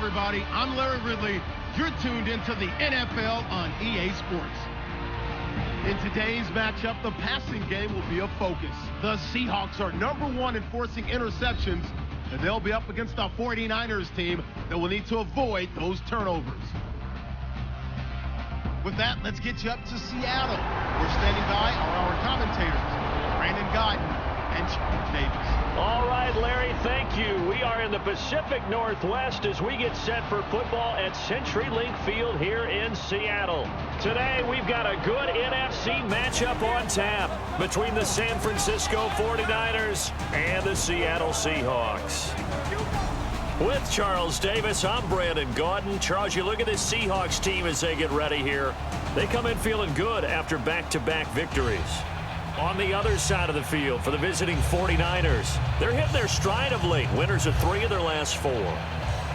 everybody. I'm Larry Ridley. You're tuned into the NFL on EA Sports. In today's matchup, the passing game will be a focus. The Seahawks are #1 in forcing interceptions, and they'll be up against a 49ers team that will need to avoid those turnovers. With that, let's get you up to Seattle. We're standing by are our commentators, Brandon Guyton and Chuck Davis. All right, Larry, thank you. We are in the Pacific Northwest as we get set for football at CenturyLink Field here in Seattle. Today, we've got a good NFC matchup on tap between the San Francisco 49ers and the Seattle Seahawks. With Charles Davis, I'm Brandon Gautin. Charles, you look at this Seahawks team as they get ready here. They come in feeling good after back-to-back victories. On the other side of the field for the visiting 49ers, they're hitting their stride of late. Winners of 3 of their last 4.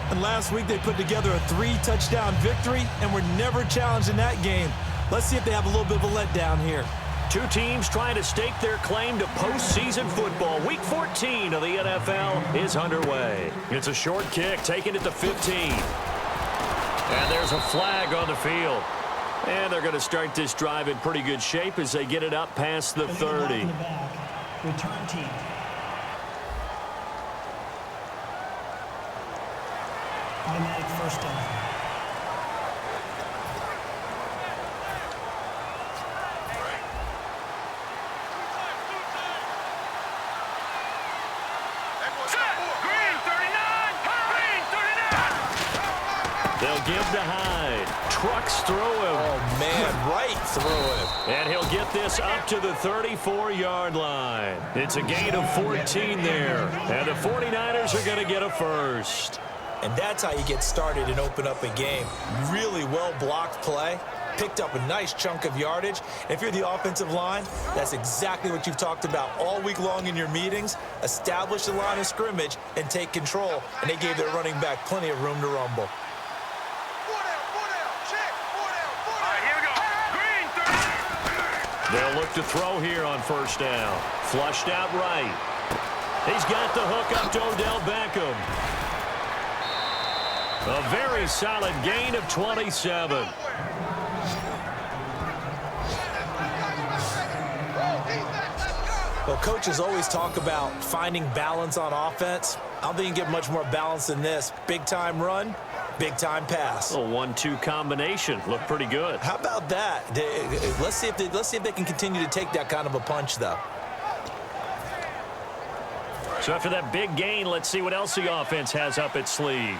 And last week they put together a 3-touchdown victory and were never challenged in that game. Let's see if they have a little bit of a letdown here. Two teams trying to stake their claim to postseason football. Week 14 of the NFL is underway. It's a short kick, taken at the 15. And there's a flag on the field. And they're going to start this drive in pretty good shape as they get it up past the 30. Return team. Automatic first down. They'll give to Hyde. Trucks through him. Oh, man, right through him. And he'll get this up to the 34-yard line. It's a gain of 14 there. And the 49ers are going to get a first. And that's how you get started and open up a game. Really well-blocked play. Picked up a nice chunk of yardage. If you're the offensive line, that's exactly what you've talked about all week long in your meetings. Establish the line of scrimmage and take control. And they gave their running back plenty of room to rumble. They'll look to throw here on first down. Flushed out right. He's got the hook up to Odell Beckham. A very solid gain of 27. Well, coaches always talk about finding balance on offense. I don't think you can get much more balance than this. Big-time run, big-time pass. A 1-2 combination. Looked pretty good. How about that? Let's see if they can continue to take that kind of a punch, though. So after that big gain, let's see what else the offense has up its sleeve.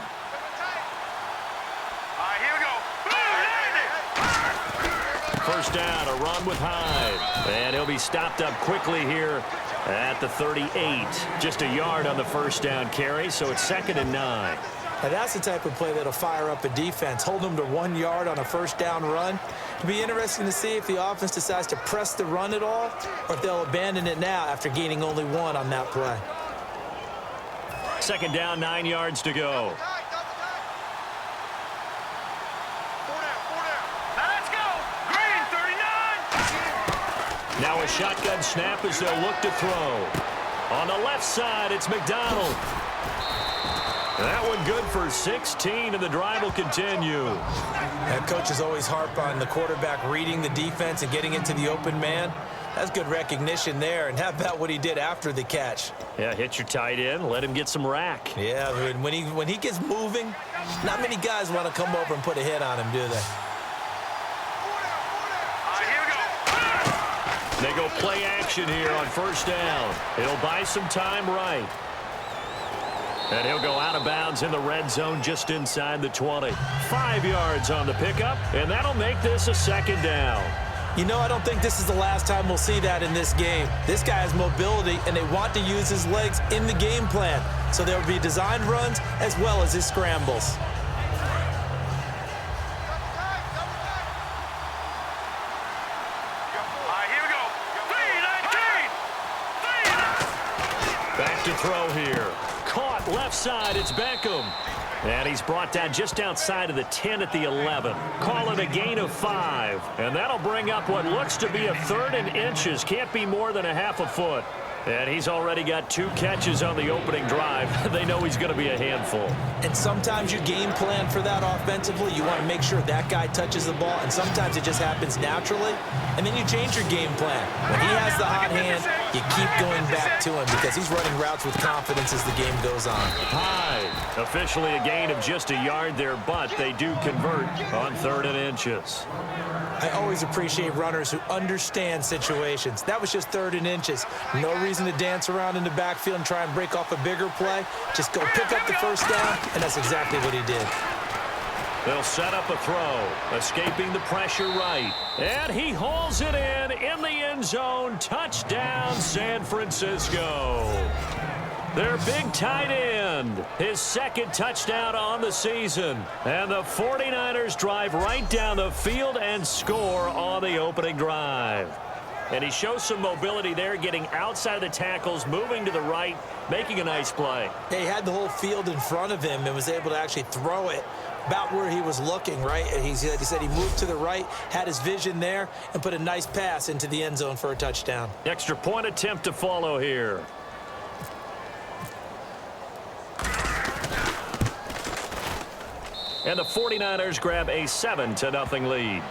First down, a run with Hyde. And he'll be stopped up quickly here at the 38. Just a yard on the first down carry, so it's 2nd and 9. Now that's the type of play that'll fire up a defense. Hold them to 1 yard on a first down run. It'll be interesting to see if the offense decides to press the run at all or if they'll abandon it now after gaining only 1 on that play. 2nd down, 9 yards to go. Now a shotgun snap as they'll look to throw. On the left side, it's McDonald. That one good for 16, and the drive will continue. That coaches always harp on the quarterback reading the defense and getting into the open man. That's good recognition there. And how about what he did after the catch? Yeah, hit your tight end, let him get some rack. Yeah, when he gets moving, not many guys want to come over and put a hit on him, do they? They go play action here on first down. It'll buy some time right. And he'll go out of bounds in the red zone just inside the 20. 5 yards on the pickup, and that'll make this a 2nd down. You know, I don't think this is the last time we'll see that in this game. This guy has mobility, and they want to use his legs in the game plan. So there will be designed runs as well as his scrambles. Back to throw here. Caught left side, it's Beckham. And he's brought down just outside of the 10 at the 11. Call it a gain of 5. And that'll bring up what looks to be a 3rd and inches. Can't be more than a half a foot. And he's already got 2 catches on the opening drive. They know he's going to be a handful. And sometimes you game plan for that offensively. You want to make sure that guy touches the ball, and sometimes it just happens naturally. And then you change your game plan. When he has the hot hand, you keep going back to him because he's running routes with confidence as the game goes on. High. Officially a gain of just a yard there, but they do convert on 3rd and inches. I always appreciate runners who understand situations. That was just 3rd and inches. No reason to dance around in the backfield and try and break off a bigger play. Just go pick up the first down, and that's exactly what he did. They'll set up a throw, escaping the pressure right. And he hauls it in the end zone. Touchdown, San Francisco. Their big tight end, his 2nd touchdown on the season. And the 49ers drive right down the field and score on the opening drive. And he shows some mobility there, getting outside of the tackles, moving to the right, making a nice play. He had the whole field in front of him and was able to actually throw it about where he was looking, right? And he said he moved to the right, had his vision there, and put a nice pass into the end zone for a touchdown. Extra point attempt to follow here. And the 49ers grab a 7-0 lead.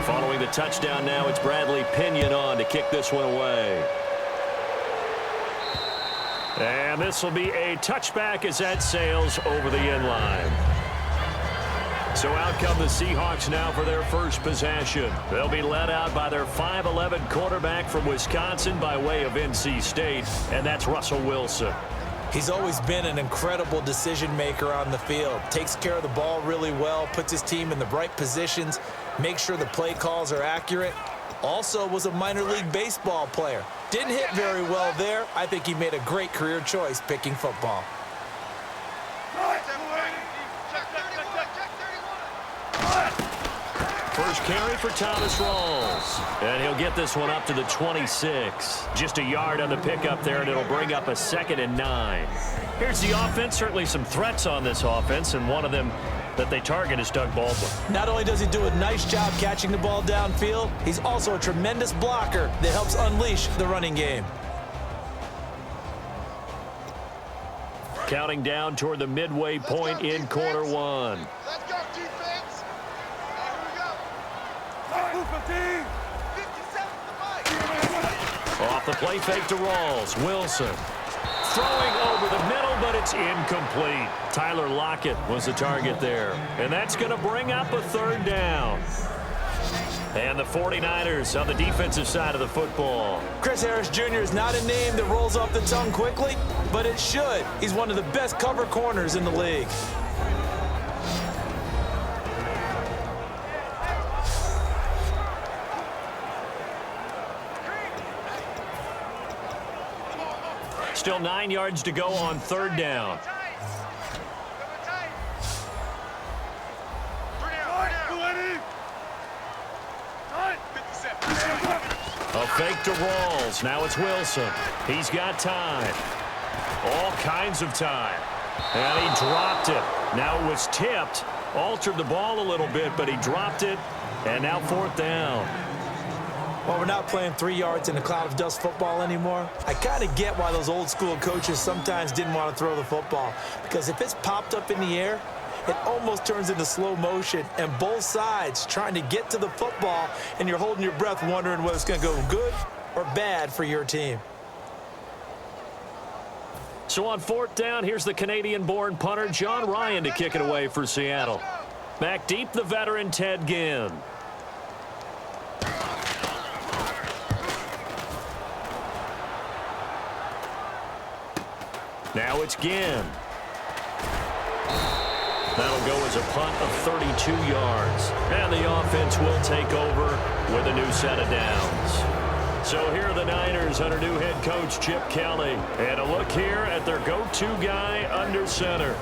Following the touchdown now, it's Bradley Pinion on to kick this one away. And this will be a touchback as that sails over the end line. So out come the Seahawks now for their first possession. They'll be led out by their 5'11" quarterback from Wisconsin by way of NC State, and that's Russell Wilson. He's always been an incredible decision maker on the field. Takes care of the ball really well, puts his team in the right positions, makes sure the play calls are accurate. Also was a minor league baseball player. Didn't hit very well there. I think he made a great career choice picking football. First carry for Thomas Rawls. And he'll get this one up to the 26. Just a yard on the pickup there, and it'll bring up a 2nd and 9. Here's the offense. Certainly some threats on this offense, and one of them that they target is Doug Baldwin. Not only does he do a nice job catching the ball downfield, he's also a tremendous blocker that helps unleash the running game. Counting down toward the midway point in quarter 1. Let's go, defense. Here we go. 57 the Off the play fake to Rawls. Wilson throwing over the middle, but it's incomplete. Tyler Lockett was the target there. And that's going to bring up a 3rd down. And the 49ers on the defensive side of the football. Chris Harris Jr. is not a name that rolls off the tongue quickly, but it should. He's one of the best cover corners in the league. Still 9 yards to go on 3rd down. A fake to Rawls. Now it's Wilson. He's got time. All kinds of time. And he dropped it. Now it was tipped. Altered the ball a little bit, but he dropped it. And now 4th down. Well, we're not playing 3 yards in a cloud of dust football anymore. I kind of get why those old school coaches sometimes didn't want to throw the football. Because if it's popped up in the air, it almost turns into slow motion. And both sides trying to get to the football, and you're holding your breath wondering whether it's going to go good or bad for your team. So on 4th down, here's the Canadian-born punter John Ryan to kick it away for Seattle. Back deep, the veteran Ted Ginn. Now it's Ginn. That'll go as a punt of 32 yards. And the offense will take over with a new set of downs. So here are the Niners under new head coach Chip Kelly. And a look here at their go-to guy under center.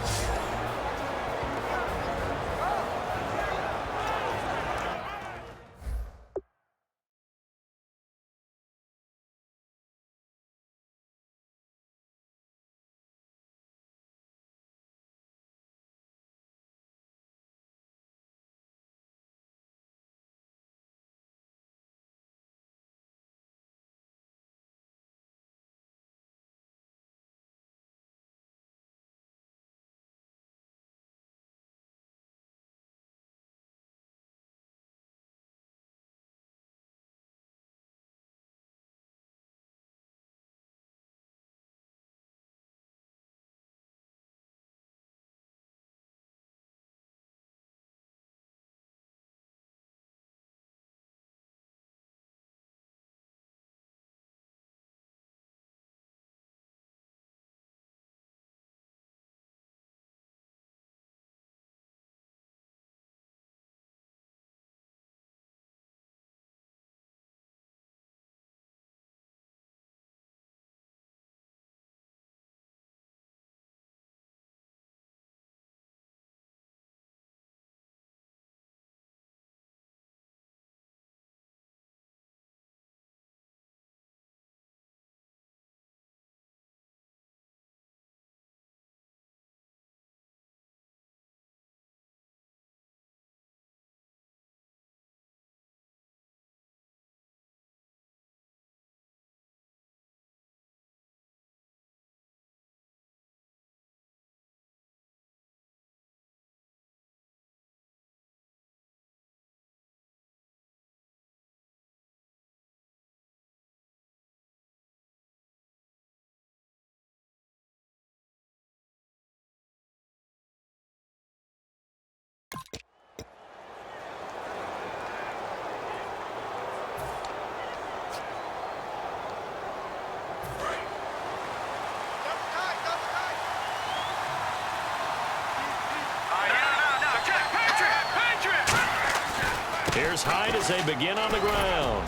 goes high as they begin on the ground.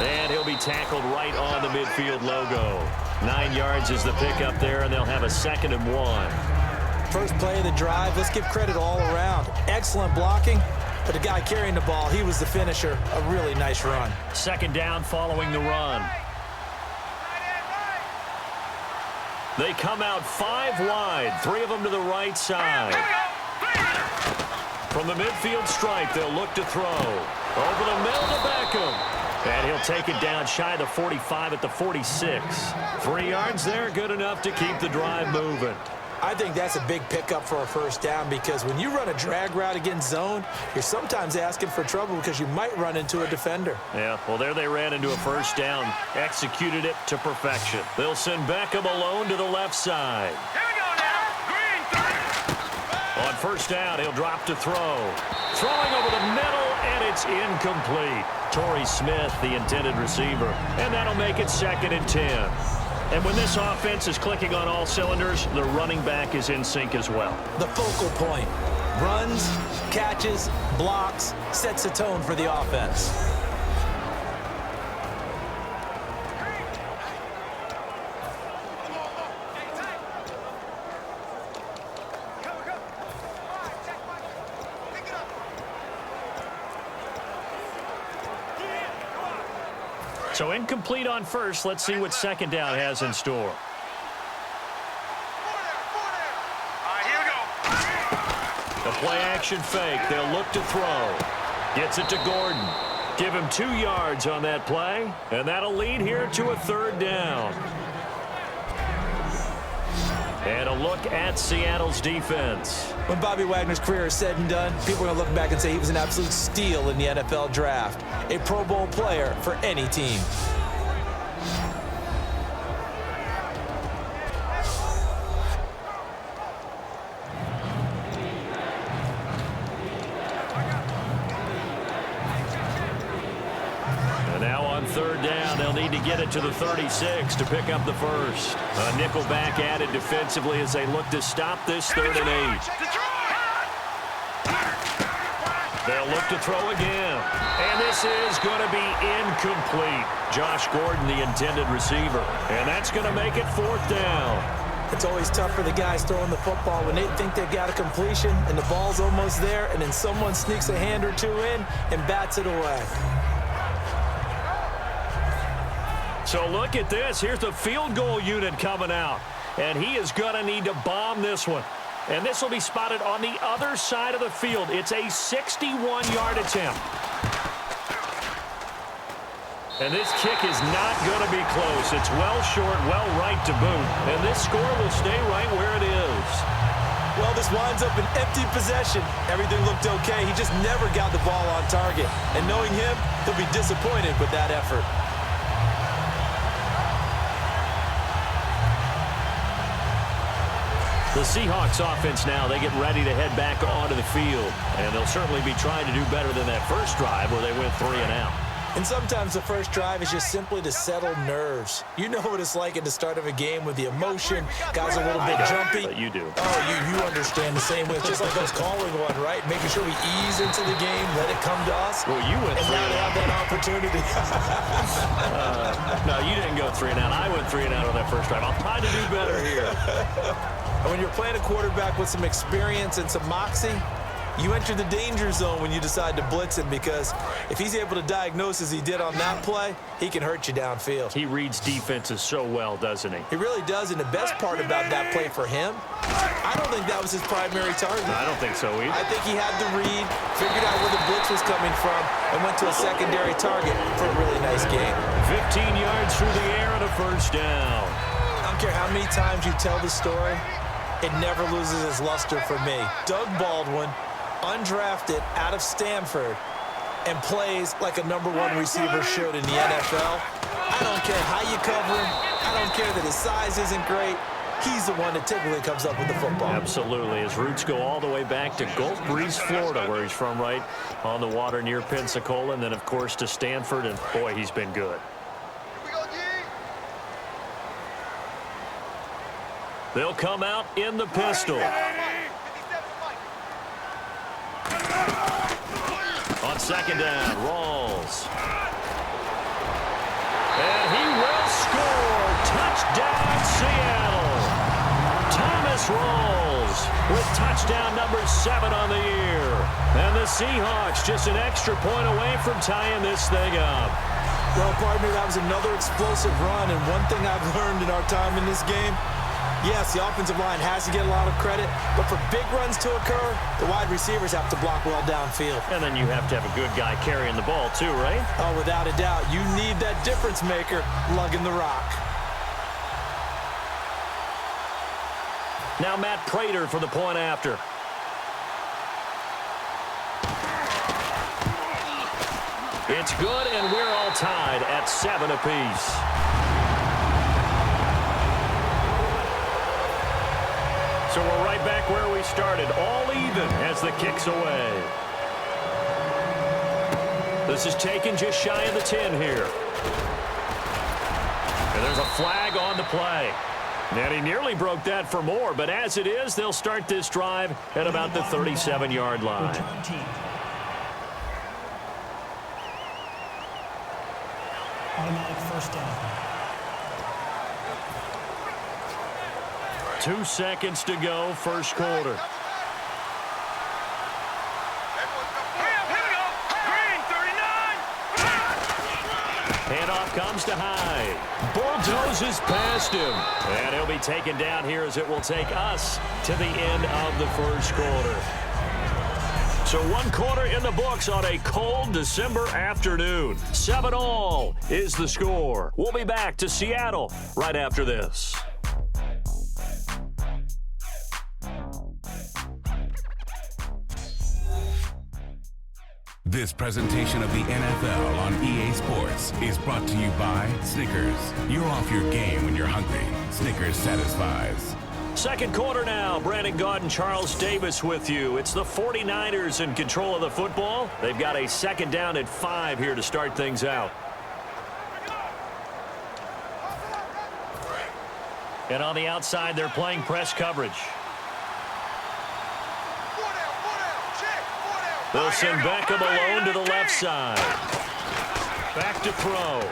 And he'll be tackled right on the midfield logo. 9 yards is the pickup there, and they'll have a 2nd and 1. First play of the drive, let's give credit all around. Excellent blocking, but the guy carrying the ball, he was the finisher. A really nice run. 2nd down following the run. They come out 5 wide, 3 of them to the right side. From the midfield stripe, they'll look to throw. Over the middle to Beckham. And he'll take it down shy of the 45 at the 46. 3 yards there, good enough to keep the drive moving. I think that's a big pickup for a first down because when you run a drag route against zone, you're sometimes asking for trouble because you might run into a defender. Yeah, well, there they ran into a first down. Executed it to perfection. They'll send Beckham alone to the left side. Here we go now. Green 3. On first down, he'll drop to throw. Throwing over the middle, and it's incomplete. Torrey Smith, the intended receiver, and that'll make it 2nd and 10. And when this offense is clicking on all cylinders, the running back is in sync as well. The focal point. Runs, catches, blocks, sets a tone for the offense. So incomplete on first. Let's see what 2nd down has in store. The play action fake. They'll look to throw. Gets it to Gordon. Give him 2 yards on that play, and that'll lead here to a 3rd down. And a look at Seattle's defense. When Bobby Wagner's career is said and done, people are going to look back and say he was an absolute steal in the NFL draft. A Pro Bowl player for any team. And now on 3rd down, they'll need to get it to the 36 to pick up the first. A nickel back added defensively as they look to stop this 3rd and 8. They'll look to throw again. And this is going to be incomplete. Josh Gordon, the intended receiver. And that's going to make it 4th down. It's always tough for the guys throwing the football when they think they've got a completion and the ball's almost there, and then someone sneaks a hand or two in and bats it away. So look at this. Here's the field goal unit coming out. And he is going to need to bomb this one. And this will be spotted on the other side of the field. It's a 61-yard attempt. And this kick is not going to be close. It's well short, well right to boot. And this score will stay right where it is. Well, this winds up an empty possession. Everything looked okay. He just never got the ball on target. And knowing him, he'll be disappointed with that effort. The Seahawks offense now, they get ready to head back onto the field. And they'll certainly be trying to do better than that first drive where they went 3 and out. And sometimes the first drive is just simply to settle nerves. You know what it's like at the start of a game with the emotion. Guys are a little bit jumpy. But you do. Oh, you understand the same way. It's just like us calling one, right? Making sure we ease into the game, let it come to us. Well, you went and 3 now and they out. have that opportunity. No, you didn't go 3 and out. I went 3 and out on that first drive. I'll try to do better here. And when you're playing a quarterback with some experience and some moxie, you enter the danger zone when you decide to blitz him, because if he's able to diagnose as he did on that play, he can hurt you downfield. He reads defenses so well, doesn't he? He really does, and the best part about that play for him, I don't think that was his primary target. I don't think so either. I think he had the read, figured out where the blitz was coming from, and went to a secondary target for a really nice game. 15 yards through the air and a first down. I don't care how many times you tell the story, it never loses its luster for me. Doug Baldwin, undrafted out of Stanford, and plays like a #1 receiver should in the NFL. I don't care how you cover him. I don't care that his size isn't great. He's the one that typically comes up with the football. Absolutely. His roots go all the way back to Gulf Breeze, Florida, where he's from, right on the water near Pensacola, and then, of course, to Stanford, and, boy, he's been good. They'll come out in the pistol. On second down. Rawls. And he will score. Touchdown, Seattle. Thomas Rawls with touchdown number 7 on the year. And the Seahawks just an extra point away from tying this thing up. Well, partner, that was another explosive run, and one thing I've learned in our time in this game, yes, the offensive line has to get a lot of credit, but for big runs to occur, the wide receivers have to block well downfield. And then you have to have a good guy carrying the ball too, right? Oh, without a doubt. You need that difference maker lugging the rock. Now Matt Prater for the point after. It's good, and we're all tied at 7 apiece. So we're right back where we started, all even as the kick's away. This is taken just shy of the 10 here. And there's a flag on the play. And he nearly broke that for more, but as it is, they'll start this drive at about the 37-yard line. Return team. Automatic first down. 2 seconds to go, first quarter. Here we go. Green, 39. Handoff comes to Hyde. Bulldozes past him. And he'll be taken down here as it will take us to the end of the first quarter. So 1 quarter in the books on a cold December afternoon. 7-all is the score. We'll be back to Seattle right after this. This presentation of the NFL on EA Sports is brought to you by Snickers. You're off your game when you're hungry. Snickers satisfies. Second quarter now. Brandon Gaud and Charles Davis with you. It's the 49ers in control of the football. They've got a second down at 5 here to start things out. And on the outside, they're playing press coverage. They'll send Beckham alone to the left side. Back to throw.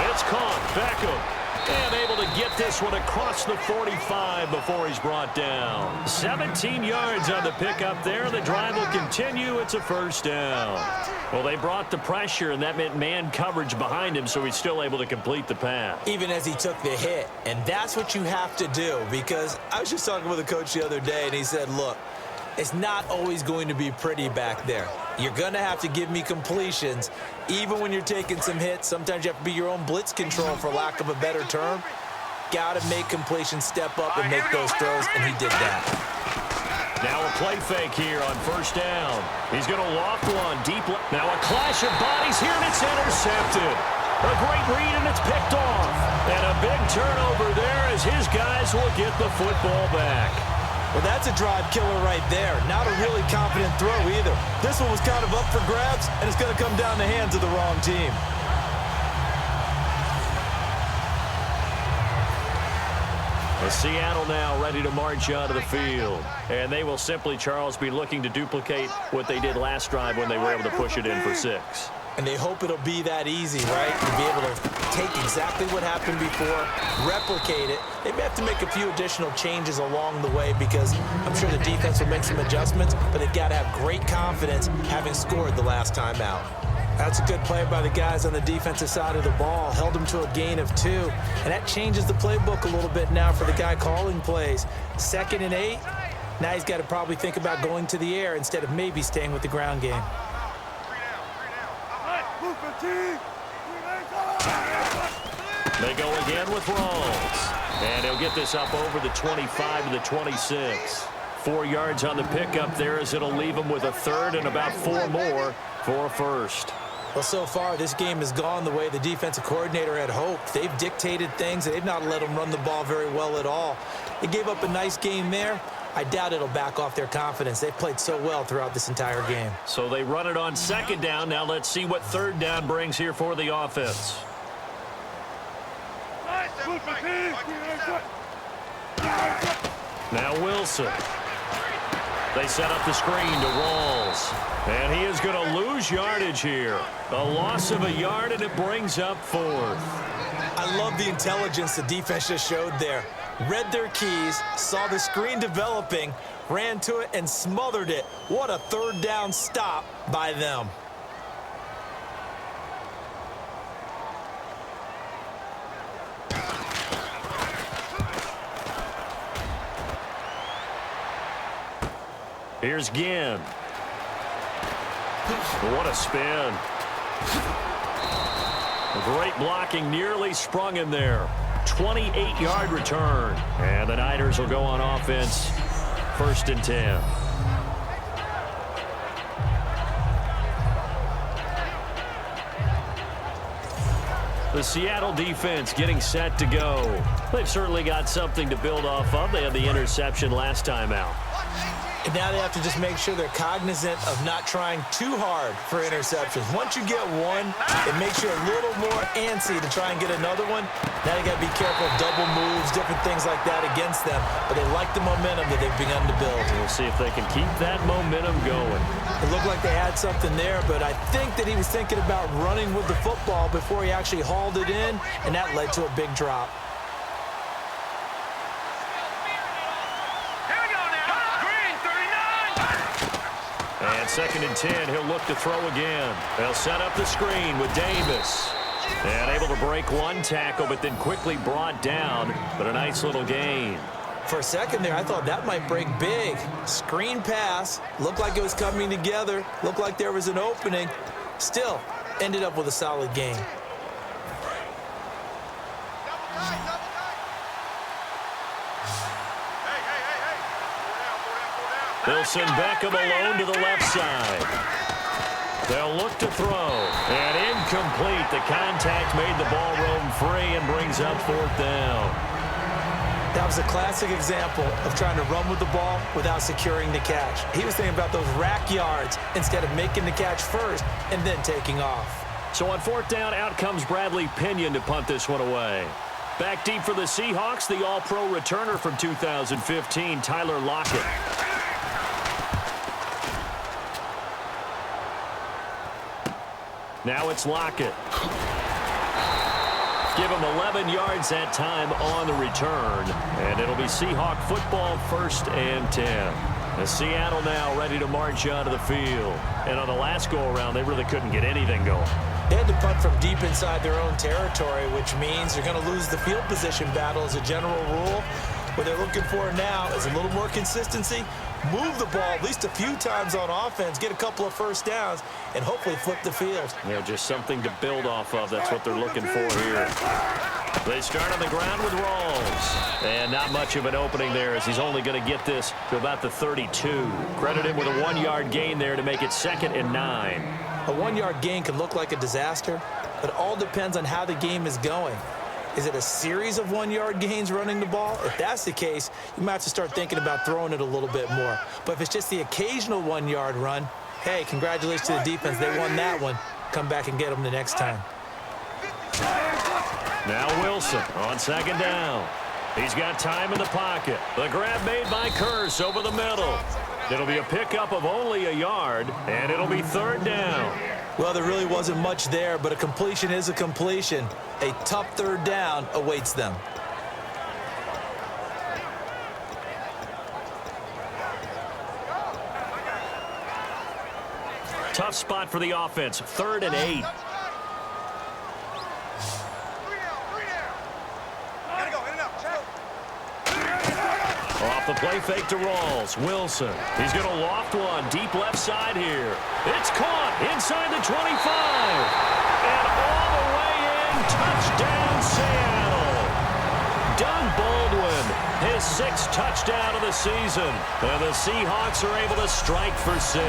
It's caught. Beckham. And able to get this one across the 45 before he's brought down. 17 yards on the pickup there. The drive will continue. It's a first down. Well, they brought the pressure, and that meant man coverage behind him, so he's still able to complete the pass. Even as he took the hit. And that's what you have to do, because I was just talking with a coach the other day, and he said, look, it's not always going to be pretty back there. You're going to have to give me completions. Even when you're taking some hits, sometimes you have to be your own blitz control, for lack of a better term. Got to make completions step up and make those throws, and he did that. Now a play fake here on first down. He's going to loft one deep. Now a clash of bodies here, and it's intercepted. A great read, and it's picked off. And a big turnover there as his guys will get the football back. Well, that's a drive killer right there. Not a really confident throw either. This one was kind of up for grabs, and it's going to come down the hands of the wrong team. Well, Seattle now ready to march onto the field. And they will simply, Charles, be looking to duplicate what they did last drive when they were able to push it in for 6. And they hope it'll be that easy, right? To be able to take exactly what happened before, replicate it. They may have to make a few additional changes along the way, because I'm sure the defense will make some adjustments, but they've got to have great confidence having scored the last time out. That's a good play by the guys on the defensive side of the ball. Held them to a gain of 2. And that changes the playbook a little bit now for the guy calling plays. 2nd and 8. Now he's got to probably think about going to the air instead of maybe staying with the ground game. They go again with Rawls. And he'll get this up over the 25 to the 26. 4 yards on the pickup there, as it'll leave him with a third and about 4 more for a first. Well, so far, this game has gone the way the defensive coordinator had hoped. They've dictated things. They've not let them run the ball very well at all. They gave up a nice game there. I doubt it'll back off their confidence. They've played so well throughout this entire game. So they run it on 2nd down. Now let's see what 3rd down brings here for the offense. Now Wilson. They set up the screen to Rawls. And he is going to lose yardage here. A loss of a yard, and it brings up 4th. I love the intelligence the defense just showed there. Read their keys, saw the screen developing, ran to it, and smothered it. What a 3rd down stop by them. Here's Ginn. What a spin. Great blocking, nearly sprung him there. 28-yard return. And the Niners will go on offense. 1st and 10. The Seattle defense getting set to go. They've certainly got something to build off of. They had the interception last time out. And now they have to just make sure they're cognizant of not trying too hard for interceptions. Once you get one, it makes you a little more antsy to try and get another one. Now you got to be careful of double moves, different things like that against them. But they like the momentum that they've begun to build. We'll see if they can keep that momentum going. It looked like they had something there, but I think that he was thinking about running with the football before he actually hauled it in, and that led to a big drop. And 2nd and 10, he'll look to throw again. They'll set up the screen with Davis. And able to break one tackle, but then quickly brought down. But a nice little gain. For a second there, I thought that might break big. Screen pass. Looked like it was coming together. Looked like there was an opening. Still, ended up with a solid gain. They'll send Beckham alone to the left side. They'll look to throw. And incomplete. The contact made the ball roam free and brings up 4th down. That was a classic example of trying to run with the ball without securing the catch. He was thinking about those rack yards instead of making the catch first and then taking off. So on 4th down, out comes Bradley Pinion to punt this one away. Back deep for the Seahawks, the All-Pro returner from 2015, Tyler Lockett. Now it's Lockett. Give him 11 yards that time on the return. And it'll be Seahawk football, 1st and 10. As Seattle now ready to march onto the field. And on the last go-around, they really couldn't get anything going. They had to punt from deep inside their own territory, which means they're going to lose the field position battle as a general rule. What they're looking for now is a little more consistency, move the ball at least a few times on offense, get a couple of 1st downs, and hopefully flip the field. Yeah, just something to build off of. That's what they're looking for here. They start on the ground with Rawls. And not much of an opening there as he's only going to get this to about the 32. Credit him with a 1-yard gain there to make it 2nd and 9. A 1-yard gain can look like a disaster, but it all depends on how the game is going. Is it a series of 1-yard gains running the ball? If that's the case, you might have to start thinking about throwing it a little bit more. But if it's just the occasional 1-yard run, hey, congratulations to the defense. They won that one. Come back and get them the next time. Now Wilson on 2nd down. He's got time in the pocket. The grab made by Curse over the middle. It'll be a pickup of only a yard, and it'll be 3rd down. Well, there really wasn't much there, but a completion is a completion. A tough 3rd down awaits them. Tough spot for the offense. 3rd and 8. Off the play fake to Rawls. Wilson. He's going to loft one. Deep left side here. It's caught inside the 25. And all the way in. Touchdown, Seattle. Doug Baldwin, his 6th touchdown of the season. And the Seahawks are able to strike for 6.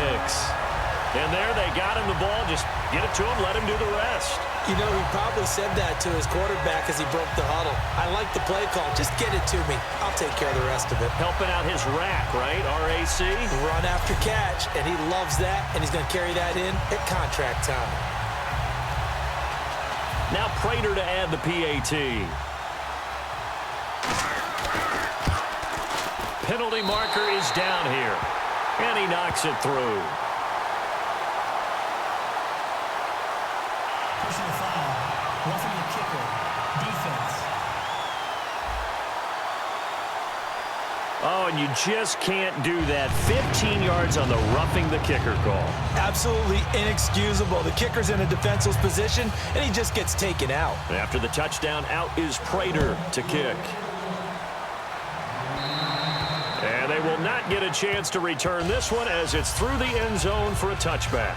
And there they got him the ball. Just get it to him. Let him do the rest. You know, he probably said that to his quarterback as he broke the huddle. I like the play call. Just get it to me. I'll take care of the rest of it. Helping out his rack, right? RAC. Run after catch, and he loves that, and he's going to carry that in at contract time. Now Prater to add the PAT. Penalty marker is down here. And he knocks it through. Personal foul. Roughing the kicker. Defense. Oh, and you just can't do that. 15 yards on the roughing the kicker call. Absolutely inexcusable. The kicker's in a defenseless position, and he just gets taken out. After the touchdown, out is Prater to kick. And they will not get a chance to return this one as it's through the end zone for a touchback.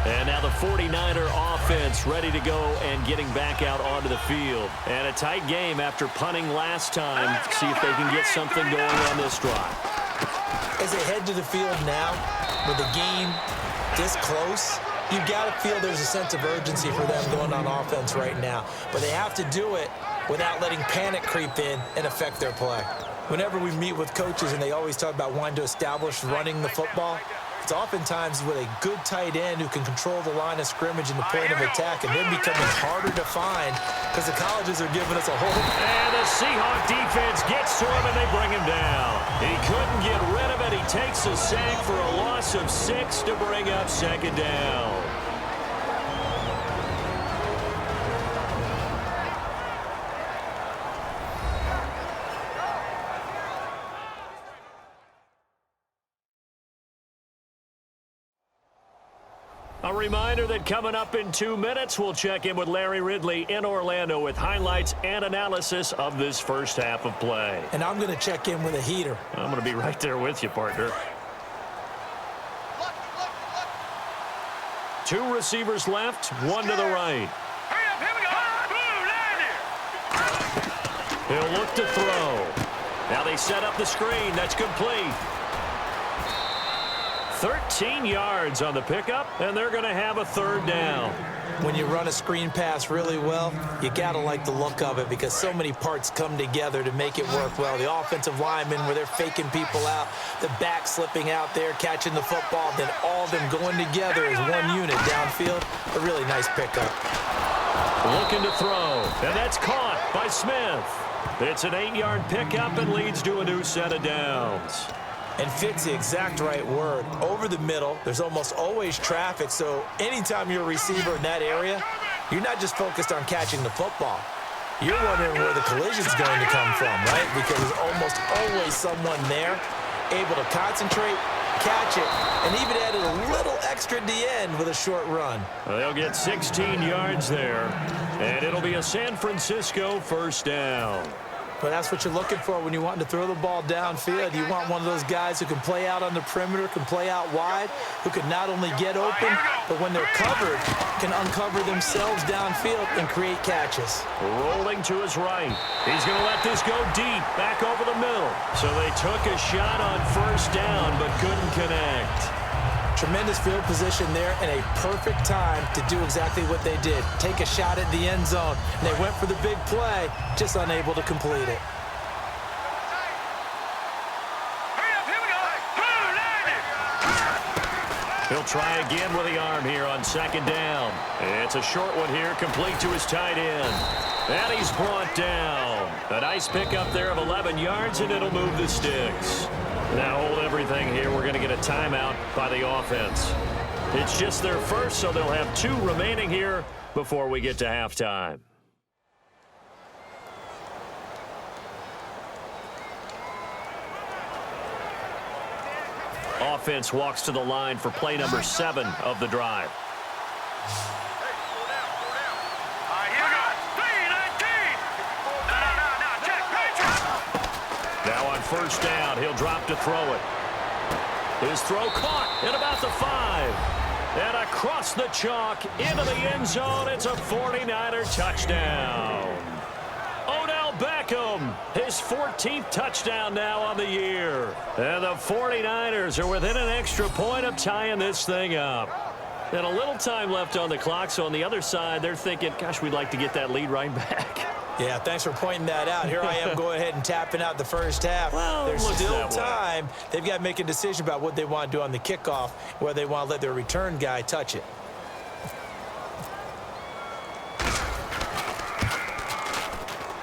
And now the 49er offense ready to go and getting back out onto the field. And a tight game after punting last time. See if they can get something going on this drive. As they head to the field now, with the game this close, you've got to feel there's a sense of urgency for them going on offense right now. But they have to do it without letting panic creep in and affect their play. Whenever we meet with coaches and they always talk about wanting to establish running the football, it's oftentimes with a good tight end who can control the line of scrimmage and the point of attack, and they're becoming harder to find because the colleges are giving us a whole... And the Seahawks defense gets to him, and they bring him down. He couldn't get rid of it. He takes a sack for a loss of 6 to bring up second down. A reminder that coming up in 2 minutes, we'll check in with Larry Ridley in Orlando with highlights and analysis of this first half of play. And I'm going to check in with a heater. I'm going to be right there with you, partner. 2 receivers left, 1 to the right. Hurry up, here we go. Boom, down there. He'll look to throw. Now they set up the screen. That's complete. 13 yards on the pickup, and they're going to have a third down. When you run a screen pass really well, you got to like the look of it because so many parts come together to make it work well. The offensive linemen, where they're faking people out, the back slipping out there, catching the football, then all of them going together as one unit downfield. A really nice pickup. Looking to throw, and that's caught by Smith. It's an 8-yard pickup and leads to a new set of downs. And fits the exact right word. Over the middle, there's almost always traffic, so anytime you're a receiver in that area, you're not just focused on catching the football. You're wondering where the collision's going to come from, right? Because there's almost always someone there able to concentrate, catch it, and even added a little extra at the end with a short run. Well, they'll get 16 yards there, and it'll be a San Francisco first down. But that's what you're looking for when you want to throw the ball downfield. You want one of those guys who can play out on the perimeter, can play out wide, who can not only get open, but when they're covered, can uncover themselves downfield and create catches. Rolling to his right. He's going to let this go deep, back over the middle. So they took a shot on first down, but couldn't connect. Tremendous field position there and a perfect time to do exactly what they did. Take a shot at the end zone. And they went for the big play, just unable to complete it. Hurry up, here we go. Boom, down there. He'll try again with the arm here on second down. It's a short one here, complete to his tight end. And he's brought down. A nice pickup there of 11 yards, and it'll move the sticks. Now hold everything here. We're going to get a timeout by the offense. It's just their first, so they'll have 2 remaining here before we get to halftime. Offense walks to the line for play number 7 of the drive. Now on first down, he'll drop to throw it. His throw caught at about the 5. And across the chalk into the end zone. It's a 49er touchdown. Odell Beckham, his 14th touchdown now on the year. And the 49ers are within an extra point of tying this thing up. And a little time left on the clock, so on the other side, they're thinking, gosh, we'd like to get that lead right back. Yeah, thanks for pointing that out. Here I am going ahead and tapping out the first half. Well, there's still time. They've got to make a decision about what they want to do on the kickoff, whether they want to let their return guy touch it.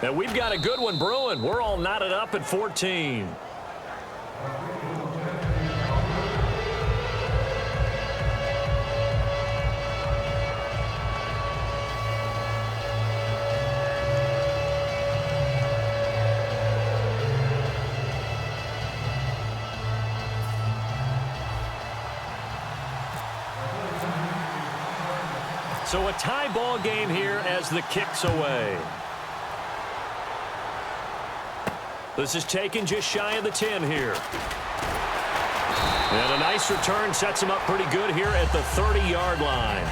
And we've got a good one brewing. We're all knotted up at 14. So a tie ball game here as the kick's away. This is taken just shy of the 10 here. And a nice return sets him up pretty good here at the 30-yard line.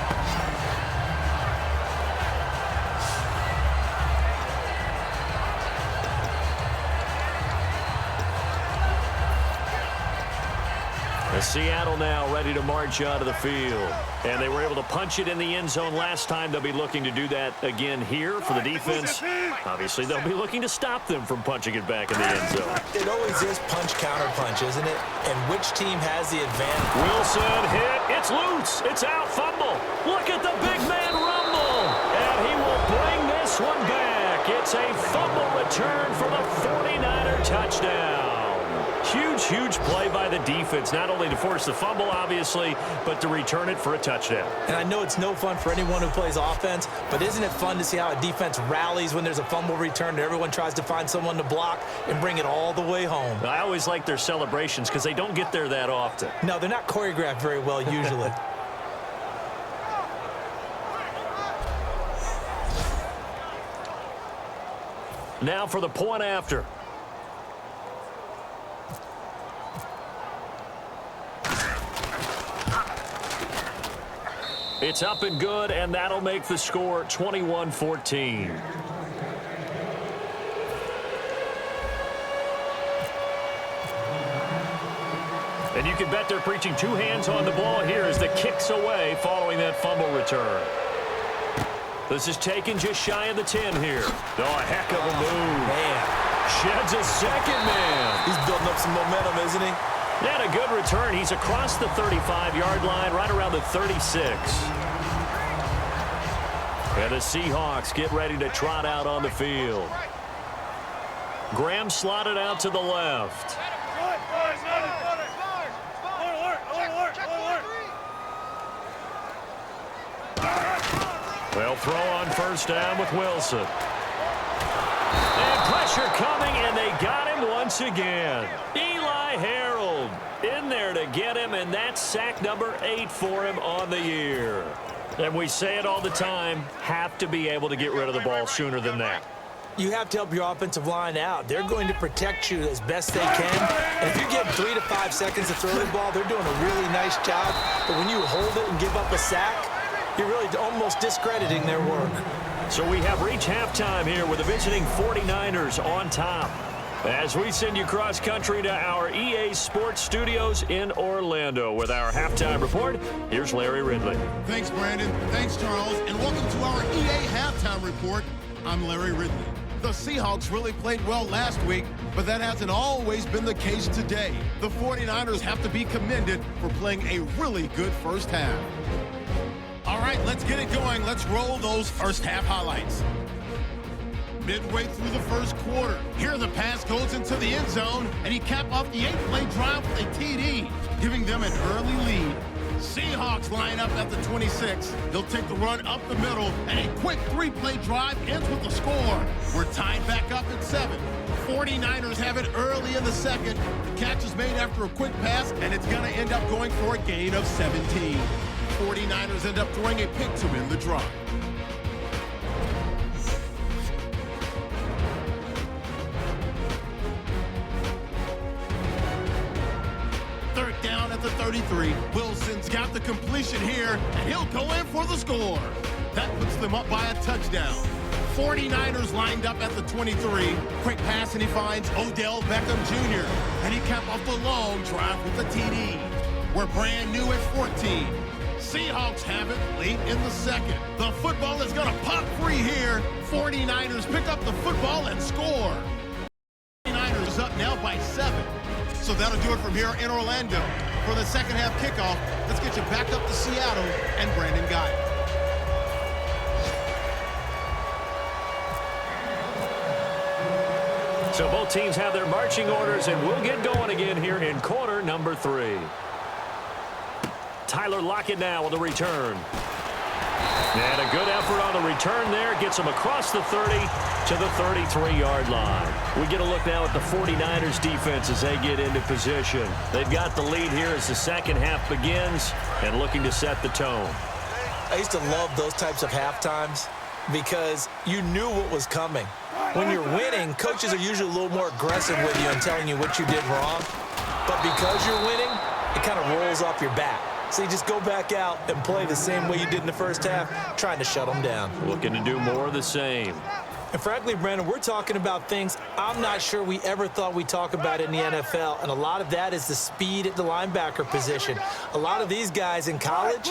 Seattle now ready to march out of the field. And they were able to punch it in the end zone last time. They'll be looking to do that again here for the defense. Obviously, they'll be looking to stop them from punching it back in the end zone. It always is punch-counter-punch, isn't it? And which team has the advantage? Wilson hit. It's loose. It's out. Fumble. Look at the big man rumble. And he will bring this one back. It's a fumble return for the 49er touchdown. Huge, huge play by the defense, not only to force the fumble, obviously, but to return it for a touchdown. And I know it's no fun for anyone who plays offense, but isn't it fun to see how a defense rallies when there's a fumble return and everyone tries to find someone to block and bring it all the way home? I always like their celebrations because they don't get there that often. No, they're not choreographed very well usually. Now for the point after. It's up and good, and that'll make the score 21-14. And you can bet they're preaching two hands on the ball here as the kick's away following that fumble return. This is taken just shy of the 10 here. Oh, a heck of a move. Man. Sheds a second man. He's building up some momentum, isn't he? And a good return. He's across the 35-yard line, right around the 36. And the Seahawks get ready to trot out on the field. Graham slotted out to the left. They'll throw on first down with Wilson. And pressure coming, and they got him once again. Eli Harold in there to get him, and that's sack number 8 for him on the year. And we say it all the time, have to be able to get rid of the ball sooner than that. You have to help your offensive line out. They're going to protect you as best they can. And if you give 3 to 5 seconds to throw the ball, they're doing a really nice job. But when you hold it and give up a sack, you're really almost discrediting their work. So we have reached halftime here with the visiting 49ers on top. As we send you cross-country to our EA Sports Studios in Orlando with our halftime report, here's Larry Ridley. Thanks, Brandon. Thanks, Charles. And welcome to our EA Halftime Report. I'm Larry Ridley. The Seahawks really played well last week, but that hasn't always been the case today. The 49ers have to be commended for playing a really good first half. All right, let's get it going. Let's roll those first half highlights. Midway through the first quarter, here the pass goes into the end zone, and he capped off the 8-play drive with a TD, giving them an early lead. Seahawks line up at the 26. They'll take the run up the middle, and a quick 3-play drive ends with a score. We're tied back up at 7. 49ers have it early in the second. The catch is made after a quick pass, and it's going to end up going for a gain of 17. 49ers end up throwing a pick to win the drive. Third down at the 33. Wilson's got the completion here, and he'll go in for the score. That puts them up by a touchdown. 49ers lined up at the 23. Quick pass, and he finds Odell Beckham Jr., and he capped off the long drive with the TD. We're brand new at 14. Seahawks have it late in the second. The football is going to pop free here. 49ers pick up the football and score. 49ers up now by 7. So that'll do it from here in Orlando. For the second half kickoff, let's get you back up to Seattle and Brandon Guy. So both teams have their marching orders, and we'll get going again here in quarter number 3. Tyler Lockett now with the return. And a good effort on the return there. Gets him across the 30 to the 33-yard line. We get a look now at the 49ers defense as they get into position. They've got the lead here as the second half begins and looking to set the tone. I used to love those types of halftimes because you knew what was coming. When you're winning, coaches are usually a little more aggressive with you and telling you what you did wrong. But because you're winning, it kind of rolls off your back. So you just go back out and play the same way you did in the first half, trying to shut them down. Looking to do more of the same. And frankly, Brandon, we're talking about things I'm not sure we ever thought we'd talk about in the NFL, and a lot of that is the speed at the linebacker position. A lot of these guys in college,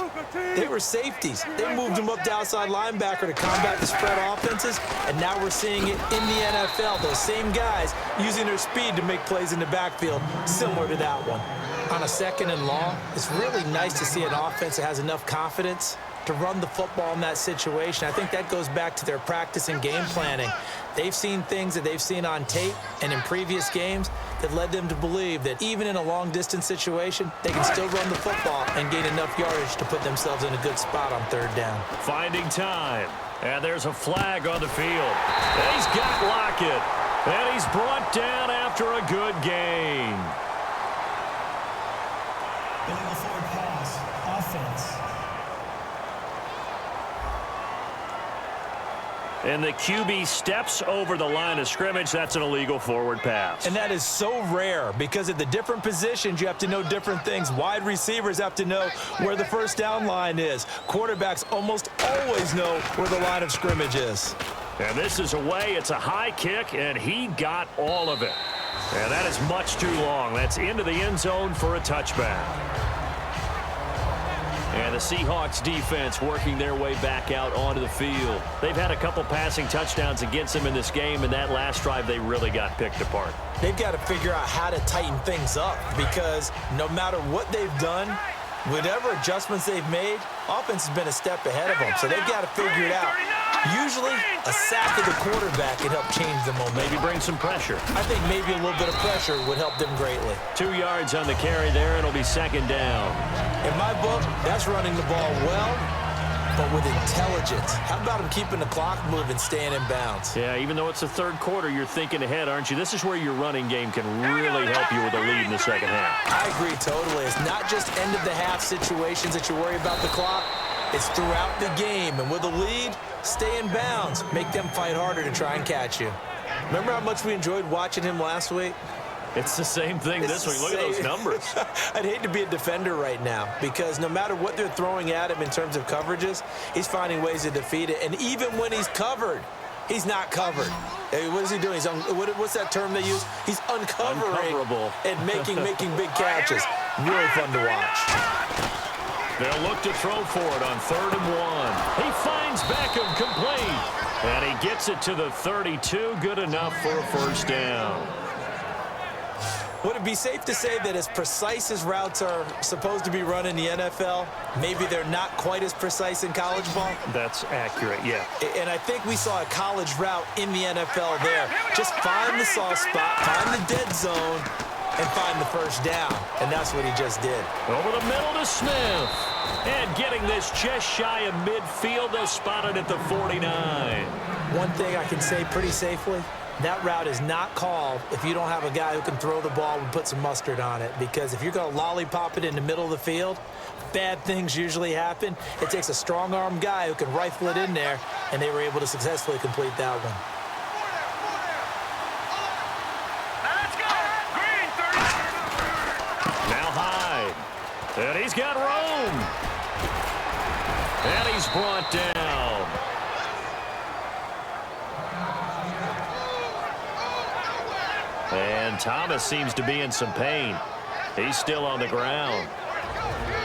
they were safeties. They moved them up to outside linebacker to combat the spread offenses, and now we're seeing it in the NFL. Those same guys using their speed to make plays in the backfield, similar to that one. On a second and long, it's really nice to see an offense that has enough confidence to run the football in that situation. I think that goes back to their practice and game planning. They've seen things that they've seen on tape and in previous games that led them to believe that even in a long-distance situation, they can still run the football and gain enough yardage to put themselves in a good spot on third down. Finding time. And there's a flag on the field. And he's got Lockett. And he's brought down after a good gain. Illegal forward pass. Offense. And the QB steps over the line of scrimmage. That's an illegal forward pass. And that is so rare because at the different positions, you have to know different things. Wide receivers have to know where the first down line is. Quarterbacks almost always know where the line of scrimmage is. And this is away. It's a high kick, and he got all of it. And that is much too long. That's into the end zone for a touchback. And the Seahawks defense working their way back out onto the field. They've had a couple passing touchdowns against them in this game, and that last drive they really got picked apart. They've got to figure out how to tighten things up because no matter what they've done, whatever adjustments they've made, offense has been a step ahead of them. So they've got to figure it out. Usually, a sack of the quarterback can help change the momentum. Maybe bring some pressure. I think maybe a little bit of pressure would help them greatly. 2 yards on the carry there. It'll be second down. In my book, that's running the ball well, but with intelligence. How about him keeping the clock moving, staying in bounds? Yeah, even though it's the third quarter, you're thinking ahead, aren't you? This is where your running game can really help you with a lead in the second half. I agree totally. It's not just end-of-the-half situations that you worry about the clock. It's throughout the game. And with a lead, stay in bounds. Make them fight harder to try and catch you. Remember how much we enjoyed watching him last week? It's the same thing this week. Look at those numbers. I'd hate to be a defender right now because no matter what they're throwing at him in terms of coverages, he's finding ways to defeat it. And even when he's covered, he's not covered. Hey, what is he doing? What's that term they use? He's uncovering and making big catches. Really fun to watch. They'll look to throw for it on 3rd and 1. He finds Beckham complete. And he gets it to the 32. Good enough for a first down. Would it be safe to say that as precise as routes are supposed to be run in the NFL, maybe they're not quite as precise in college ball? That's accurate, yeah. And I think we saw a college route in the NFL there. Just find the soft spot, find the dead zone, and find the first down. And that's what he just did. Over the middle to Smith. And getting this just shy of midfield. They'll spot it at the 49. One thing I can say pretty safely, that route is not called if you don't have a guy who can throw the ball and put some mustard on it. Because if you're going to lollipop it in the middle of the field, bad things usually happen. It takes a strong-arm guy who can rifle it in there, and they were able to successfully complete that one. Now Hyde. And he's got Rome. And he's brought down. And Thomas seems to be in some pain. He's still on the ground.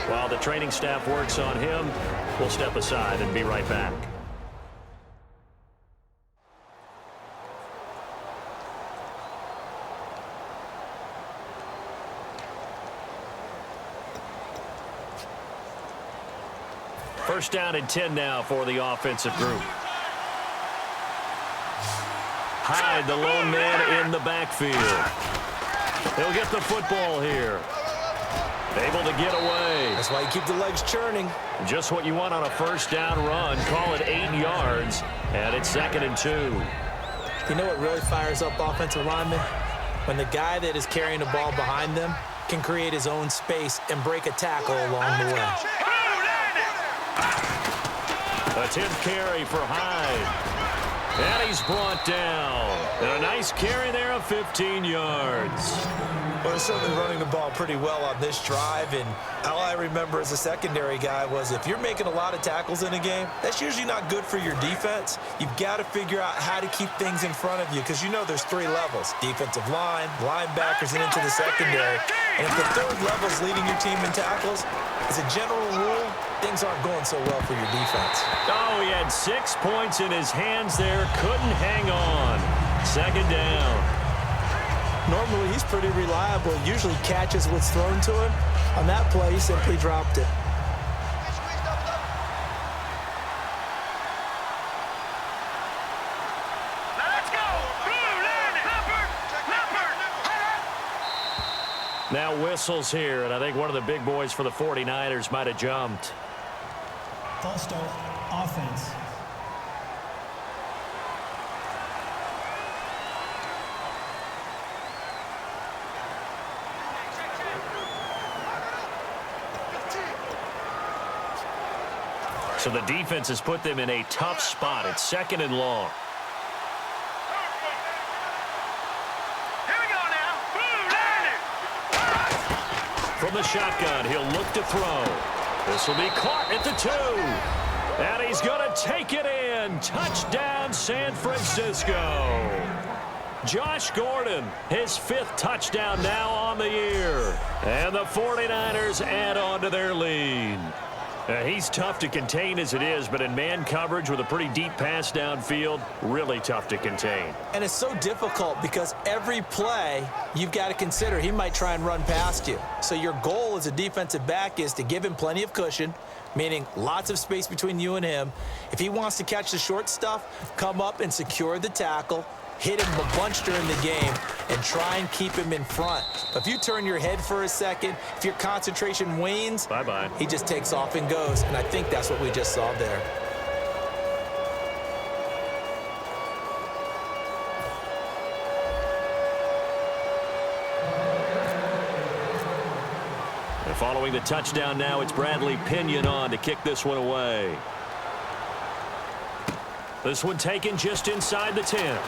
While the training staff works on him, we'll step aside and be right back. First down and 10 now for the offensive group. Hyde, the lone man in the backfield. He'll get the football here. Able to get away. That's why you keep the legs churning. Just what you want on a first down run. Call it 8 yards, and it's 2nd and 2. You know what really fires up offensive linemen? When the guy that is carrying the ball behind them can create his own space and break a tackle along the way. A 10th carry for Hyde. And he's brought down. And a nice carry there of 15 yards. Well, they're certainly running the ball pretty well on this drive, and all I remember as a secondary guy was if you're making a lot of tackles in a game, that's usually not good for your defense. You've got to figure out how to keep things in front of you because you know there's 3 levels, defensive line, linebackers, and into the secondary. And if the 3rd level is leading your team in tackles, as a general rule, things aren't going so well for your defense. Oh, he had 6 points in his hands there, couldn't hang on. 2nd down. Normally, he's pretty reliable. Usually catches what's thrown to him. On that play, he simply dropped it. Let's go. Now whistles here, and I think one of the big boys for the 49ers might have jumped. False start, offense. So the defense has put them in a tough spot. It's 2nd and long. Here we go now. From the shotgun, he'll look to throw. This will be caught at the 2. And he's going to take it in. Touchdown, San Francisco. Josh Gordon, his 5th touchdown now on the year. And the 49ers add on to their lead. He's tough to contain as it is, but in man coverage with a pretty deep pass downfield, really tough to contain. And it's so difficult because every play you've got to consider he might try and run past you. So your goal as a defensive back is to give him plenty of cushion, meaning lots of space between you and him. If he wants to catch the short stuff, come up and secure the tackle, hit him a bunch during the game, and try and keep him in front. If you turn your head for a second, if your concentration wanes, bye-bye. He just takes off and goes, and I think that's what we just saw there. And following the touchdown now, it's Bradley Pinion on to kick this one away. This one taken just inside the 10.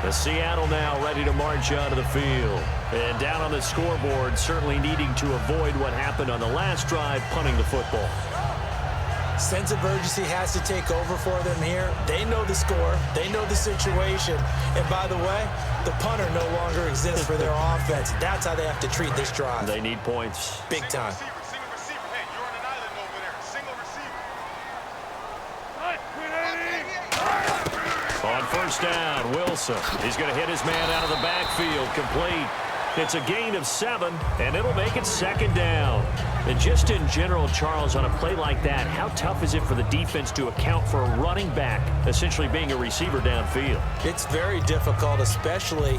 The Seattle now ready to march onto the field. And down on the scoreboard, certainly needing to avoid what happened on the last drive, punting the football. Sense of urgency has to take over for them here. They know the score. They know the situation. And by the way, the punter no longer exists for their offense. That's how they have to treat this drive. They need points. Big time. Single receiver. Hey, you're on an island over there. Single receiver. On 1st down, Wilson. He's going to hit his man out of the backfield. Complete. It's a gain of 7, and it'll make it 2nd down. And just in general, Charles, on a play like that, how tough is it for the defense to account for a running back essentially being a receiver downfield? It's very difficult, especially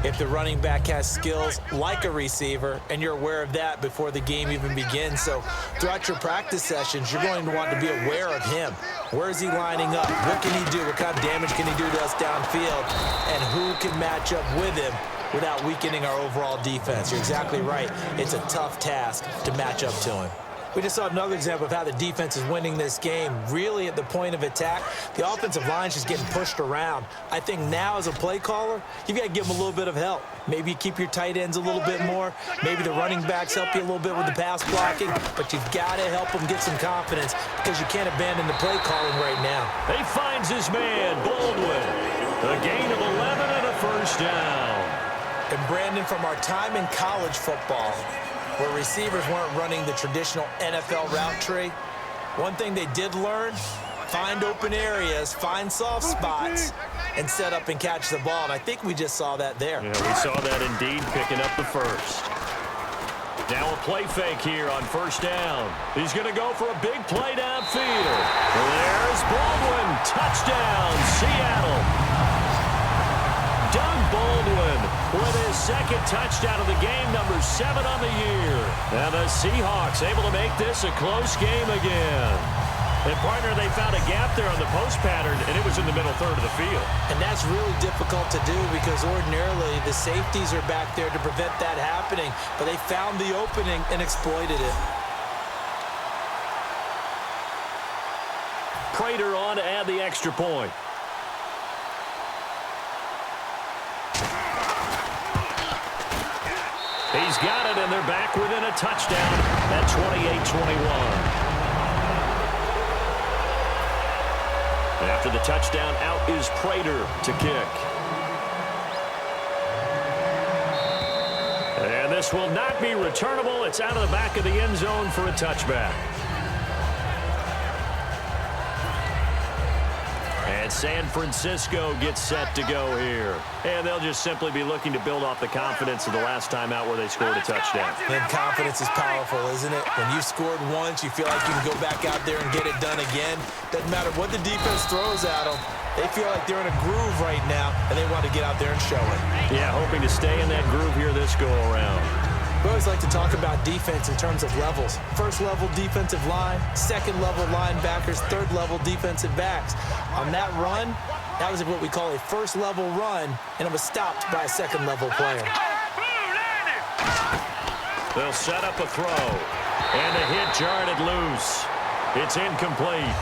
if the running back has skills like a receiver, and you're aware of that before the game even begins. So throughout your practice sessions, you're going to want to be aware of him. Where is he lining up? What can he do? What kind of damage can he do to us downfield? And who can match up with him without weakening our overall defense? You're exactly right. It's a tough task to match up to him. We just saw another example of how the defense is winning this game. Really at the point of attack, the offensive line's just getting pushed around. I think now as a play caller, you've got to give them a little bit of help. Maybe you keep your tight ends a little bit more. Maybe the running backs help you a little bit with the pass blocking. But you've got to help them get some confidence because you can't abandon the play calling right now. He finds his man, Baldwin. A gain of 11 and a 1st down. And Brandon, from our time in college football, where receivers weren't running the traditional NFL route tree, one thing they did learn, find open areas, find soft spots, and set up and catch the ball. And I think we just saw that there. Yeah, we saw that indeed, picking up the 1st. Now a play fake here on 1st down. He's going to go for a big play downfield. There's Baldwin. Touchdown, Seattle. Doug Baldwin with his 2nd touchdown of the game, number 7 on the year. And the Seahawks able to make this a close game again. And, partner, they found a gap there on the post pattern, and it was in the middle third of the field. And that's really difficult to do because ordinarily the safeties are back there to prevent that happening. But they found the opening and exploited it. Prater on to add the extra point. He's got it, and they're back within a touchdown at 28-21. After the touchdown, out is Prater to kick. And this will not be returnable. It's out of the back of the end zone for a touchback. And San Francisco gets set to go here. And they'll just simply be looking to build off the confidence of the last time out where they scored a touchdown. And confidence is powerful, isn't it? When you scored once, you feel like you can go back out there and get it done again. Doesn't matter what the defense throws at them. They feel like they're in a groove right now, and they want to get out there and show it. Yeah, hoping to stay in that groove here this go-around. We always like to talk about defense in terms of levels. First-level defensive line, second-level linebackers, third-level defensive backs. On that run, that was what we call a first-level run, and it was stopped by a second-level player. They'll set up a throw, and the hit jarred it loose. It's incomplete.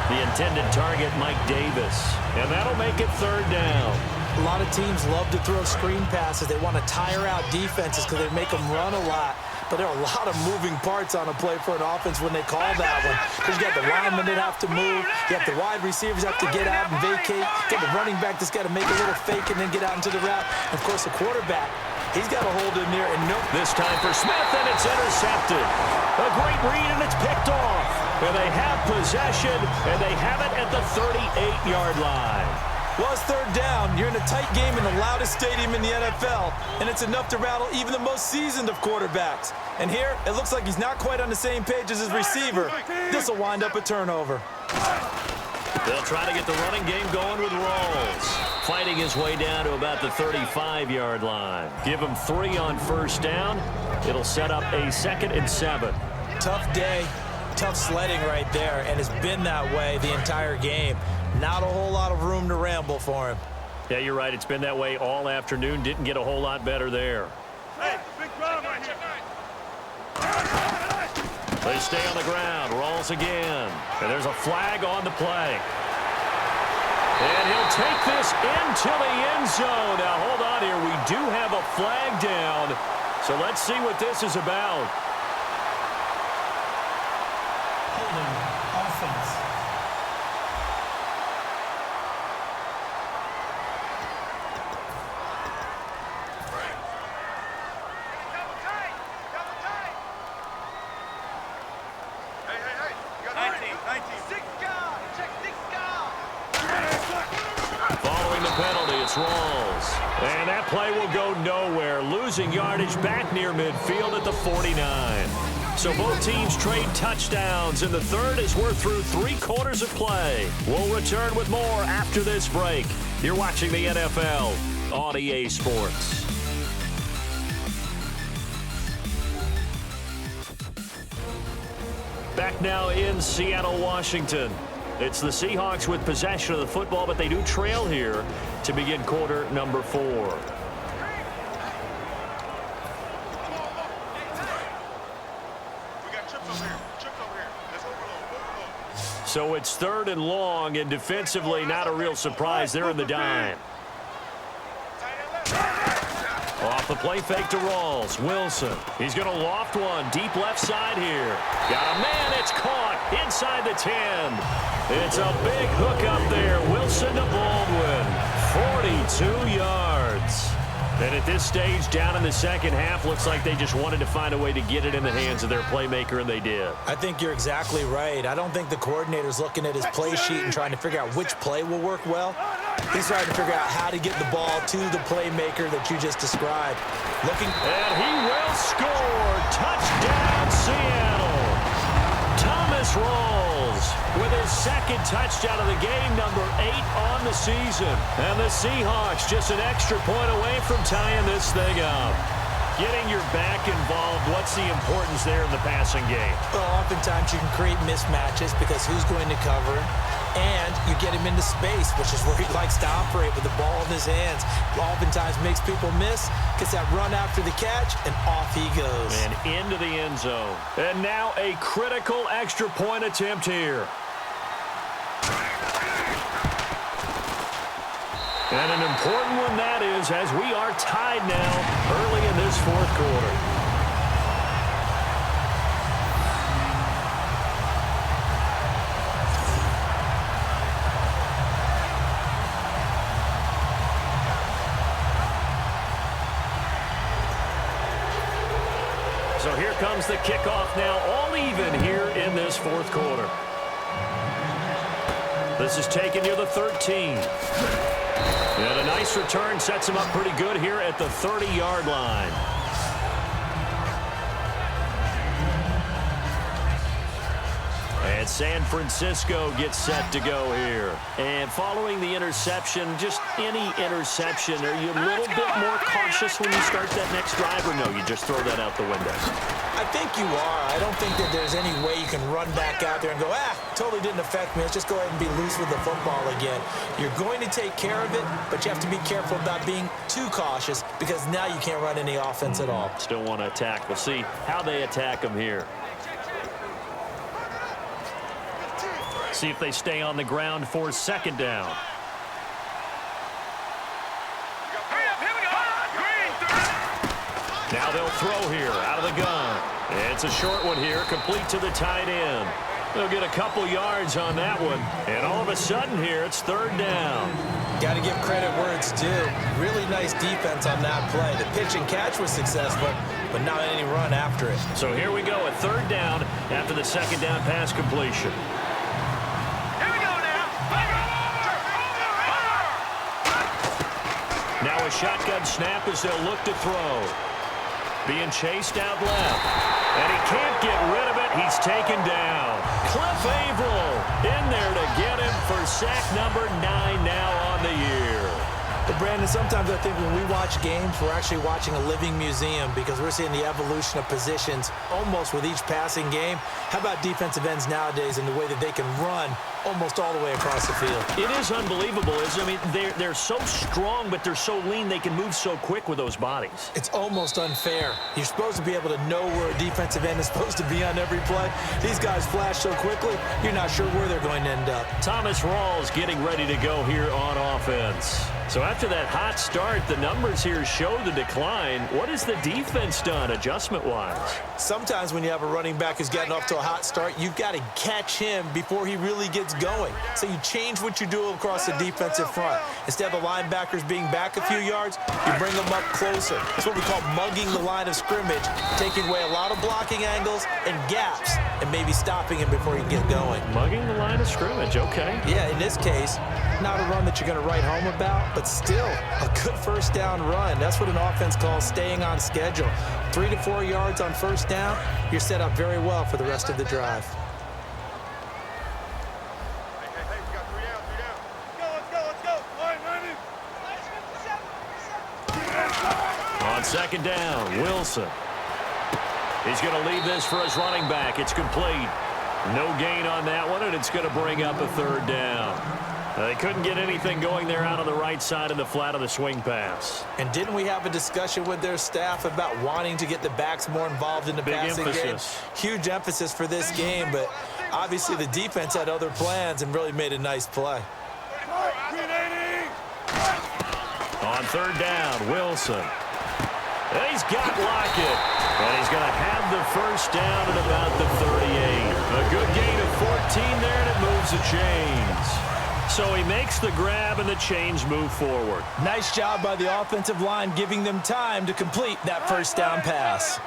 The intended target, Mike Davis, and that'll make it third down. A lot of teams love to throw screen passes. They want to tire out defenses because they make them run a lot. But there are a lot of moving parts on a play for an offense when they call that one. Because you got the linemen that have to move. You have the wide receivers have to get out and vacate. You got the running back that's got to make a little fake and then get out into the route. And, of course, the quarterback, he's got to hold in there. And nope. This time for Smith, and it's intercepted. A great read, and it's picked off. And they have possession, and they have it at the 38-yard line. Well, it's third down. You're in a tight game in the loudest stadium in the NFL, and it's enough to rattle even the most seasoned of quarterbacks. And here, it looks like he's not quite on the same page as his receiver. This will wind up a turnover. They'll try to get the running game going with Rawls. Fighting his way down to about the 35-yard line. Give him 3 on first down. It'll set up a 2nd and 7. Tough day, tough sledding right there, and it's been that way the entire game. Not a whole lot of room to ramble for him. Yeah, you're right. It's been that way all afternoon. Didn't get a whole lot better there. Hey, big problem right here. They stay on the ground. Rawls again. And there's a flag on the play. And he'll take this into the end zone. Now, hold on here. We do have a flag down. So let's see what this is about. Holding offense. Following the penalty, it's Rawls. And that play will go nowhere. Losing yardage back near midfield at the 49. So both teams trade touchdowns in the third as we're through 3 quarters of play. We'll return with more after this break. You're watching the NFL on EA Sports. Back now in Seattle, Washington. It's the Seahawks with possession of the football, but they do trail here to begin quarter number 4. So it's 3rd and long, and defensively not a real surprise. They're in the dime. Off the play fake to Rawls. Wilson. He's going to loft one. Deep left side here. Got a man. It's caught inside the 10. It's a big hook up there. Wilson to Baldwin. 42 yards. And at this stage, down in the second half, looks like they just wanted to find a way to get it in the hands of their playmaker, and they did. I think you're exactly right. I don't think the coordinator's looking at his play sheet and trying to figure out which play will work well. He's trying to figure out how to get the ball to the playmaker that you just described. And he will score. Touchdown, Seattle. Thomas Rawls with his 2nd touchdown of the game, number 8 on the season. And the Seahawks just an extra point away from tying this thing up. Getting your back involved, what's the importance there in the passing game? Well, oftentimes you can create mismatches because who's going to cover him? And you get him into space, which is where he likes to operate with the ball in his hands. Oftentimes makes people miss, gets that run after the catch, and off he goes. And into the end zone. And now a critical extra point attempt here. And an important one that is, as we are tied now early in this fourth quarter. So here comes the kickoff now, all even here in this fourth quarter. This is taken near the 13. And a nice return sets him up pretty good here at the 30-yard line. And San Francisco gets set to go here. And following the interception, just any interception, are you a little bit more cautious when you start that next drive, or no, you just throw that out the window? I think you are. I don't think that there's any way you can run back out there and go, totally didn't affect me. Let's just go ahead and be loose with the football again. You're going to take care of it, but you have to be careful about being too cautious because now you can't run any offense at all. Still want to attack. We'll see how they attack him here. See if they stay on the ground for second down. Now they'll throw here out of the gun. It's a short one here, complete to the tight end. They'll get a couple yards on that one. And all of a sudden here, it's third down. Got to give credit where it's due. Really nice defense on that play. The pitch and catch was successful, but not any run after it. So here we go, a third down after the second down pass completion. Now a shotgun snap as they'll look to throw. Being chased out left. And he can't get rid of it. He's taken down. Cliff Averill in there to get him for sack number 9 now on the year. But Brandon, sometimes I think when we watch games, we're actually watching a living museum because we're seeing the evolution of positions almost with each passing game. How about defensive ends nowadays and the way that they can run almost all the way across the field? It is unbelievable. I mean, they're so strong, but they're so lean. They can move so quick with those bodies. It's almost unfair. You're supposed to be able to know where a defensive end is supposed to be on every play. These guys flash so quickly, you're not sure where they're going to end up. Thomas Rawls getting ready to go here on offense. So after that hot start, the numbers here show the decline. What has the defense done adjustment-wise? Sometimes when you have a running back who's getting off to a hot start, you've got to catch him before he really gets going. So you change what you do across the defensive front. Instead of the linebackers being back a few yards, you bring them up closer. That's what we call mugging the line of scrimmage, taking away a lot of blocking angles and gaps and maybe stopping him before he can get going. Mugging the line of scrimmage, okay. Yeah, in this case, not a run that you're going to write home about, but still a good first down run. That's what an offense calls staying on schedule. 3 to 4 yards on first down, you're set up very well for the rest of the drive. Hey, we got 3 down. Let's go. Line, running. On second down, Wilson. He's going to leave this for his running back. It's complete. No gain on that one, and it's going to bring up a third down. They couldn't get anything going there out on the right side of the flat of the swing pass. And didn't we have a discussion with their staff about wanting to get the backs more involved in the passing game? Huge emphasis for this game, but obviously the defense had other plans and really made a nice play. On third down, Wilson. He's got Lockett, and he's going to have the first down at about the 38. A good gain of 14 there, and it moves the chains. So he makes the grab, and the chains move forward. Nice job by the offensive line, giving them time to complete that first down pass.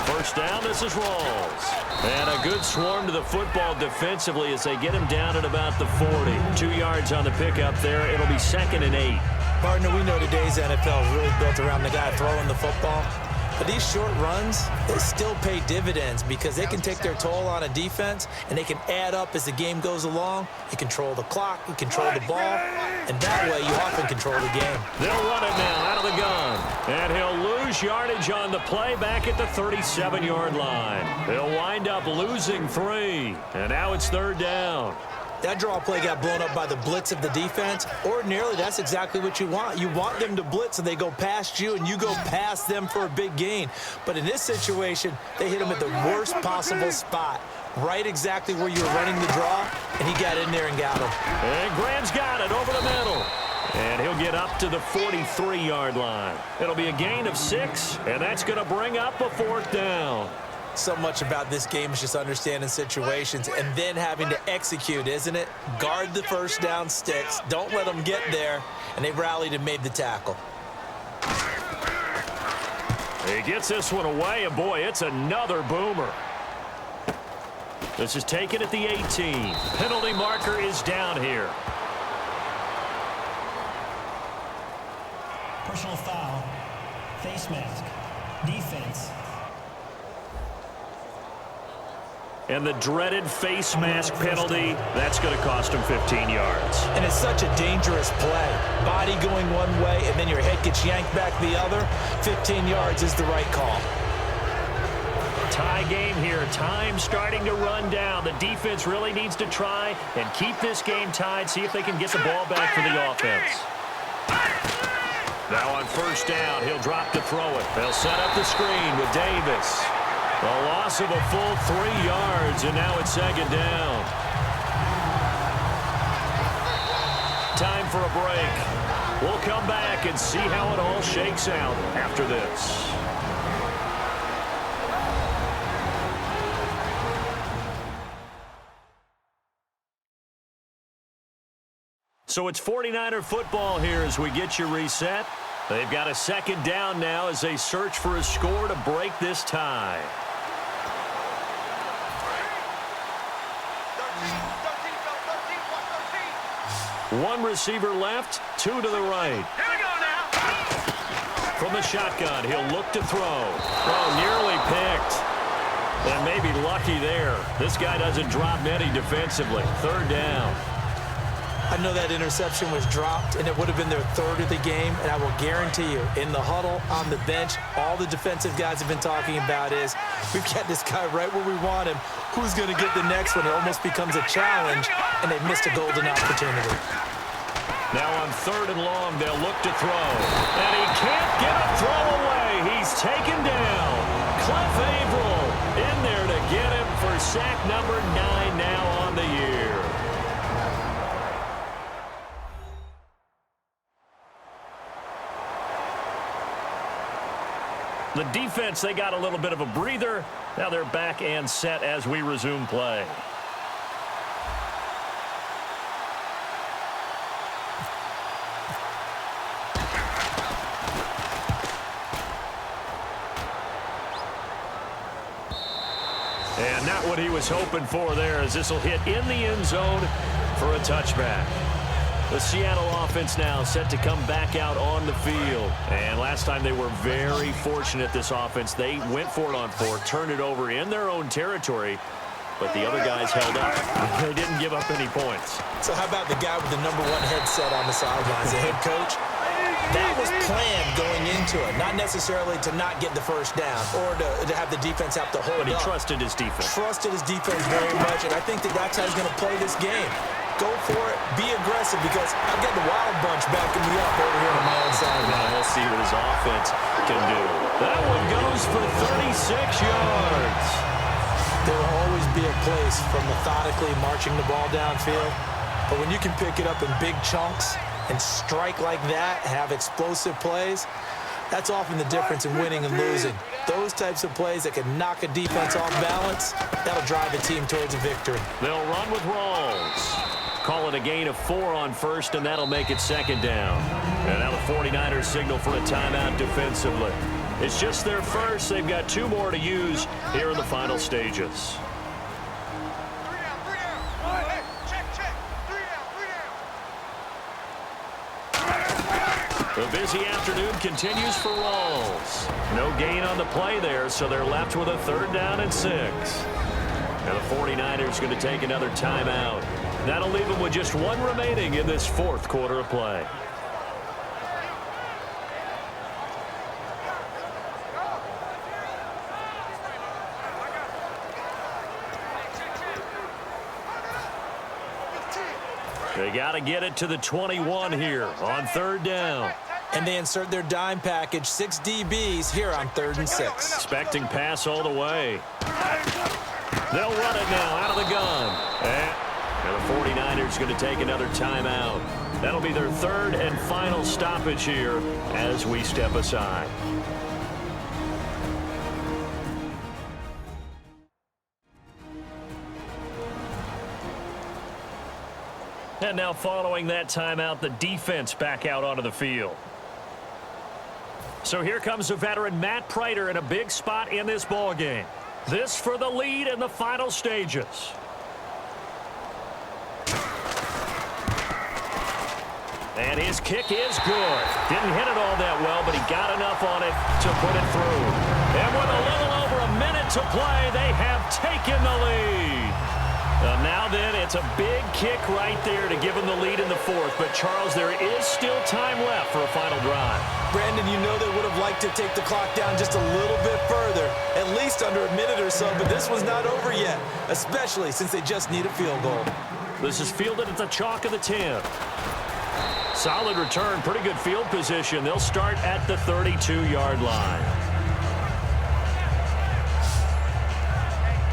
First down, this is Rawls. And a good swarm to the football defensively as they get him down at about the 40. 2 yards on the pickup there. It'll be 2nd and 8. Partner, we know today's NFL is really built around the guy throwing the football. But these short runs, they still pay dividends because they can take their toll on a defense, and they can add up as the game goes along. You control the clock, you control the ball, and that way you often control the game. They'll run it now out of the gun. And he'll lose yardage on the play back at the 37-yard line. They'll wind up losing 3. And now it's 3rd down. That draw play got blown up by the blitz of the defense. Ordinarily, that's exactly what you want. You want them to blitz and they go past you and you go past them for a big gain. But in this situation, they hit him at the worst possible spot, right exactly where you were running the draw, and he got in there and got him. And Graham's got it over the middle. And he'll get up to the 43-yard line. It'll be a gain of 6, and that's going to bring up a 4th down. So much about this game is just understanding situations and then having to execute, isn't it? Guard the first down sticks. Don't let them get there. And they rallied and made the tackle. He gets this one away, and boy, it's another boomer. This is taken at the 18. Penalty marker is down here. Personal foul. Face mask. Defense. And the dreaded face mask penalty, that's going to cost him 15 yards. And it's such a dangerous play. Body going one way, and then your head gets yanked back the other. 15 yards is the right call. Tie game here. Time starting to run down. The defense really needs to try and keep this game tied, see if they can get the ball back for the offense. Now on 1st down, he'll drop to throw it. They'll set up the screen with Davis. A loss of a full 3 yards, and now it's 2nd down. Time for a break. We'll come back and see how it all shakes out after this. So it's 49er football here as we get you reset. They've got a 2nd down now as they search for a score to break this tie. 1 receiver left, 2 to the right. Here we go now. From the shotgun, he'll look to throw. Oh, nearly picked. And maybe lucky there. This guy doesn't drop many defensively. 3rd down. I know that interception was dropped, and it would have been their 3rd of the game, and I will guarantee you, in the huddle, on the bench, all the defensive guys have been talking about is, we've got this guy right where we want him. Who's going to get the next one? It almost becomes a challenge, and they've missed a golden opportunity. Now on 3rd and long, they'll look to throw. And he can't get a throw away. He's taken down. Cliff Averill in there to get him for sack number 9 now on the year. The defense, they got a little bit of a breather. Now they're back and set as we resume play. And not what he was hoping for there, as this will hit in the end zone for a touchback. The Seattle offense now set to come back out on the field. And last time they were very fortunate, this offense. They went for it on 4, turned it over in their own territory, but the other guys held up. They didn't give up any points. So how about the guy with the #1 headset on the sidelines, the head coach? That was planned going into it, not necessarily to not get the first down or to have the defense have to hold up. But he trusted his defense. Trusted his defense very much, and I think that's how he's going to play this game. Go for it, be aggressive, because I've got the Wild Bunch backing me up over here on my own side. Now we'll see what his offense can do. That one goes for 36 yards. There will always be a place for methodically marching the ball downfield, but when you can pick it up in big chunks and strike like that, have explosive plays, that's often the difference in winning and losing. Those types of plays that can knock a defense off balance, that'll drive a team towards a victory. They'll run with Rawls. Call it a gain of 4 on 1st, and that'll make it 2nd down. And now the 49ers signal for a timeout defensively. It's just their first. They've got 2 more to use here in the final stages. 3 down. Hey, check. 3 down. The busy afternoon continues for Rawls. No gain on the play there, so they're left with a 3rd down and 6. And the 49ers going to take another timeout. That'll leave them with just 1 remaining in this 4th quarter of play. They got to get it to the 21 here on 3rd down. And they insert their dime package, 6 DBs here on 3rd and 6. Expecting pass all the way. They'll run it now out of the gun. And the 49ers going to take another timeout. That'll be their 3rd and final stoppage here as we step aside. And now following that timeout, the defense back out onto the field. So here comes the veteran Matt Prater in a big spot in this ballgame. This for the lead in the final stages. And his kick is good. Didn't hit it all that well, but he got enough on it to put it through. And with a little over a minute to play, they have taken the lead. Now then, it's a big kick right there to give them the lead in the 4th. But, Charles, there is still time left for a final drive. Brandon, you know they would have liked to take the clock down just a little bit further, at least under a minute or so, but this was not over yet, especially since they just need a field goal. This is fielded at the chalk of the 10. Solid return, pretty good field position. They'll start at the 32-yard line.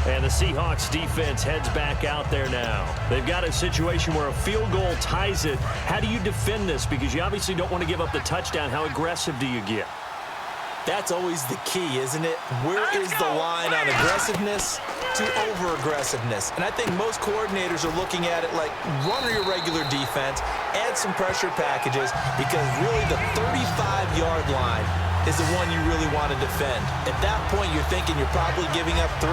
And the Seahawks defense heads back out there now. They've got a situation where a field goal ties it. How do you defend this? Because you obviously don't want to give up the touchdown. How aggressive do you get? That's always the key, isn't it? Where is the line on aggressiveness to over-aggressiveness? And I think most coordinators are looking at it like run your regular defense, add some pressure packages, because really the 35-yard line is the one you really want to defend. At that point, you're thinking you're probably giving up 3.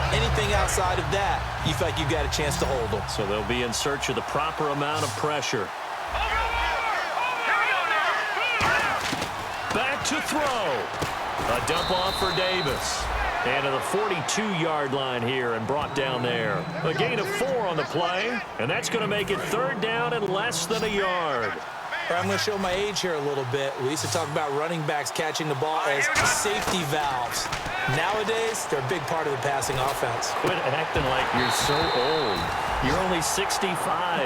Anything outside of that, you feel like you've got a chance to hold them. So they'll be in search of the proper amount of pressure. Back to throw. A dump off for Davis. And to the 42-yard line here and brought down there. A gain of 4 on the play, and that's going to make it 3rd down and less than a yard. I'm going to show my age here a little bit. We used to talk about running backs catching the ball as safety valves. Nowadays, they're a big part of the passing offense. Quit acting like you're so old. You're only 65.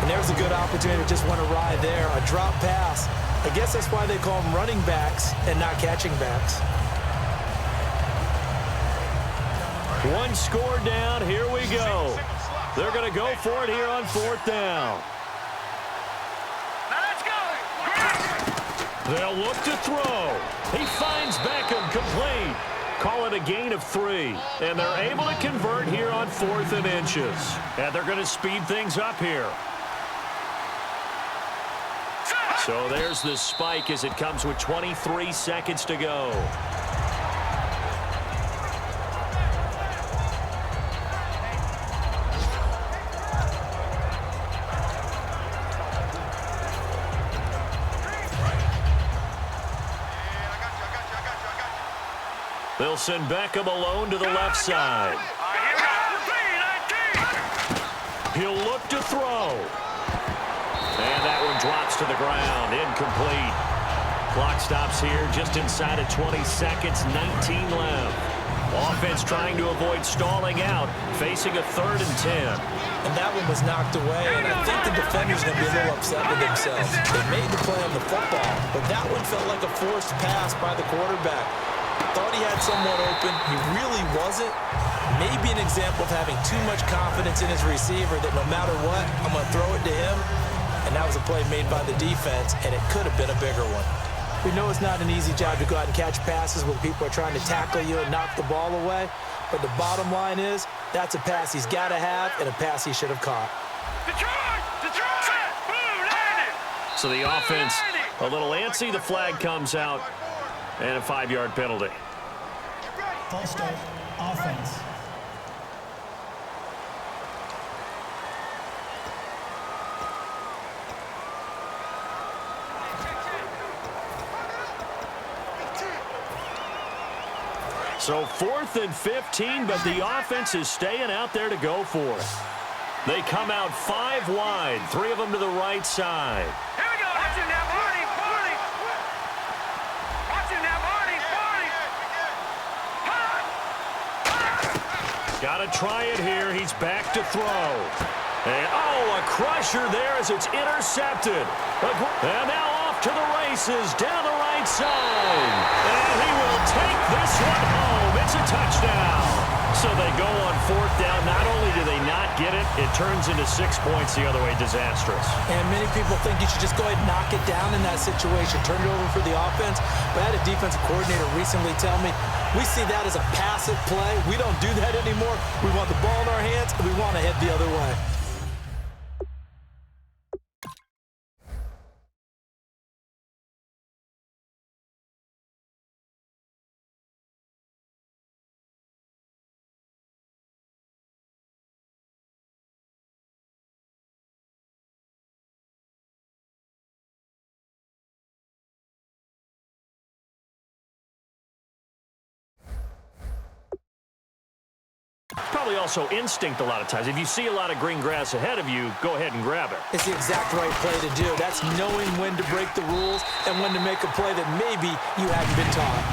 And there's a good opportunity to just want to ride there. A drop pass. I guess that's why they call them running backs and not catching backs. 1 score down. Here we go. They're going to go for it here on 4th down. They'll look to throw. He finds Beckham complete. Call it a gain of 3. And they're able to convert here on 4th and inches. And they're going to speed things up here. So there's the spike as it comes with 23 seconds to go. They'll send Beckham alone to the left side. He'll look to throw. And that one drops to the ground. Incomplete. Clock stops here just inside of 20 seconds. 19 left. Offense trying to avoid stalling out. Facing a 3rd and 10. And that one was knocked away, and I think the defender's going to be a little upset with themselves. They made the play on the football, but that one felt like a forced pass by the quarterback. Thought he had someone open. He really wasn't. Maybe an example of having too much confidence in his receiver that no matter what, I'm going to throw it to him. And that was a play made by the defense, and it could have been a bigger one. We know it's not an easy job to go out and catch passes when people are trying to tackle you and knock the ball away. But the bottom line is, that's a pass he's got to have and a pass he should have caught. So the offense a little antsy. The flag comes out. And a 5-yard penalty. False start, offense. So 4th and 15, but the offense is staying out there to go for it. They come out 5 wide, 3 of them to the right side. Here we go. Watch it now, Barney. Barney. Watch it now, Barney. Barney. Got to try it here. He's back to throw. And, a crusher there as it's intercepted. And now off to the races down the right side. And he will take this one home. It's a touchdown. So they go on 4th down. Not only do they not get it, it turns into 6 points the other way. Disastrous. And many people think you should just go ahead and knock it down in that situation. Turn it over for the offense. But I had a defensive coordinator recently tell me, we see that as a passive play. We don't do that anymore. We want the ball in our hands, and we want to head the other way. Probably also instinct a lot of times. If you see a lot of green grass ahead of you, go ahead and grab it. It's the exact right play to do. That's knowing when to break the rules and when to make a play that maybe you hadn't been taught.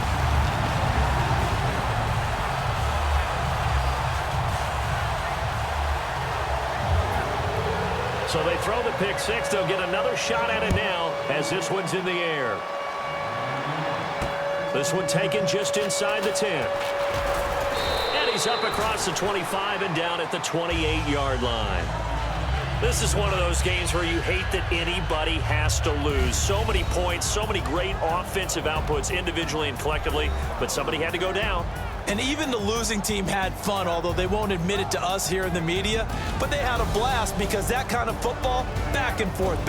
So they throw the pick 6. They'll get another shot at it now as this one's in the air. This one taken just inside the 10. He's up across the 25 and down at the 28-yard line. This is one of those games where you hate that anybody has to lose. So many points, so many great offensive outputs individually and collectively, but somebody had to go down. And even the losing team had fun, although they won't admit it to us here in the media. But they had a blast because that kind of football, back and forth,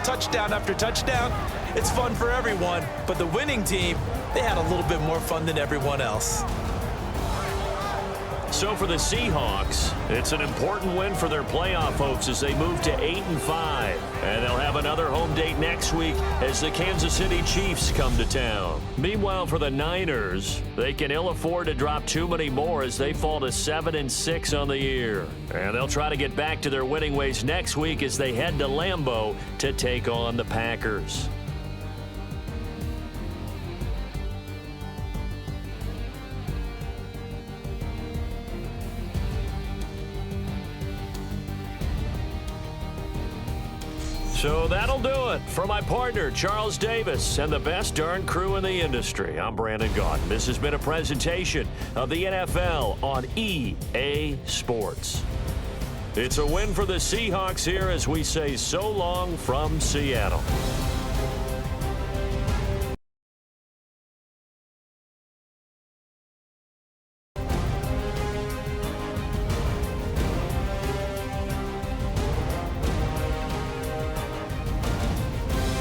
touchdown after touchdown, it's fun for everyone. But the winning team, they had a little bit more fun than everyone else. So for the Seahawks, it's an important win for their playoff hopes as they move to 8-5. And they'll have another home date next week as the Kansas City Chiefs come to town. Meanwhile, for the Niners, they can ill afford to drop too many more as they fall to 7-6 on the year. And they'll try to get back to their winning ways next week as they head to Lambeau to take on the Packers. So that'll do it. For my partner, Charles Davis, and the best darn crew in the industry, I'm Brandon Gaudin. This has been a presentation of the NFL on EA Sports. It's a win for the Seahawks here as we say so long from Seattle.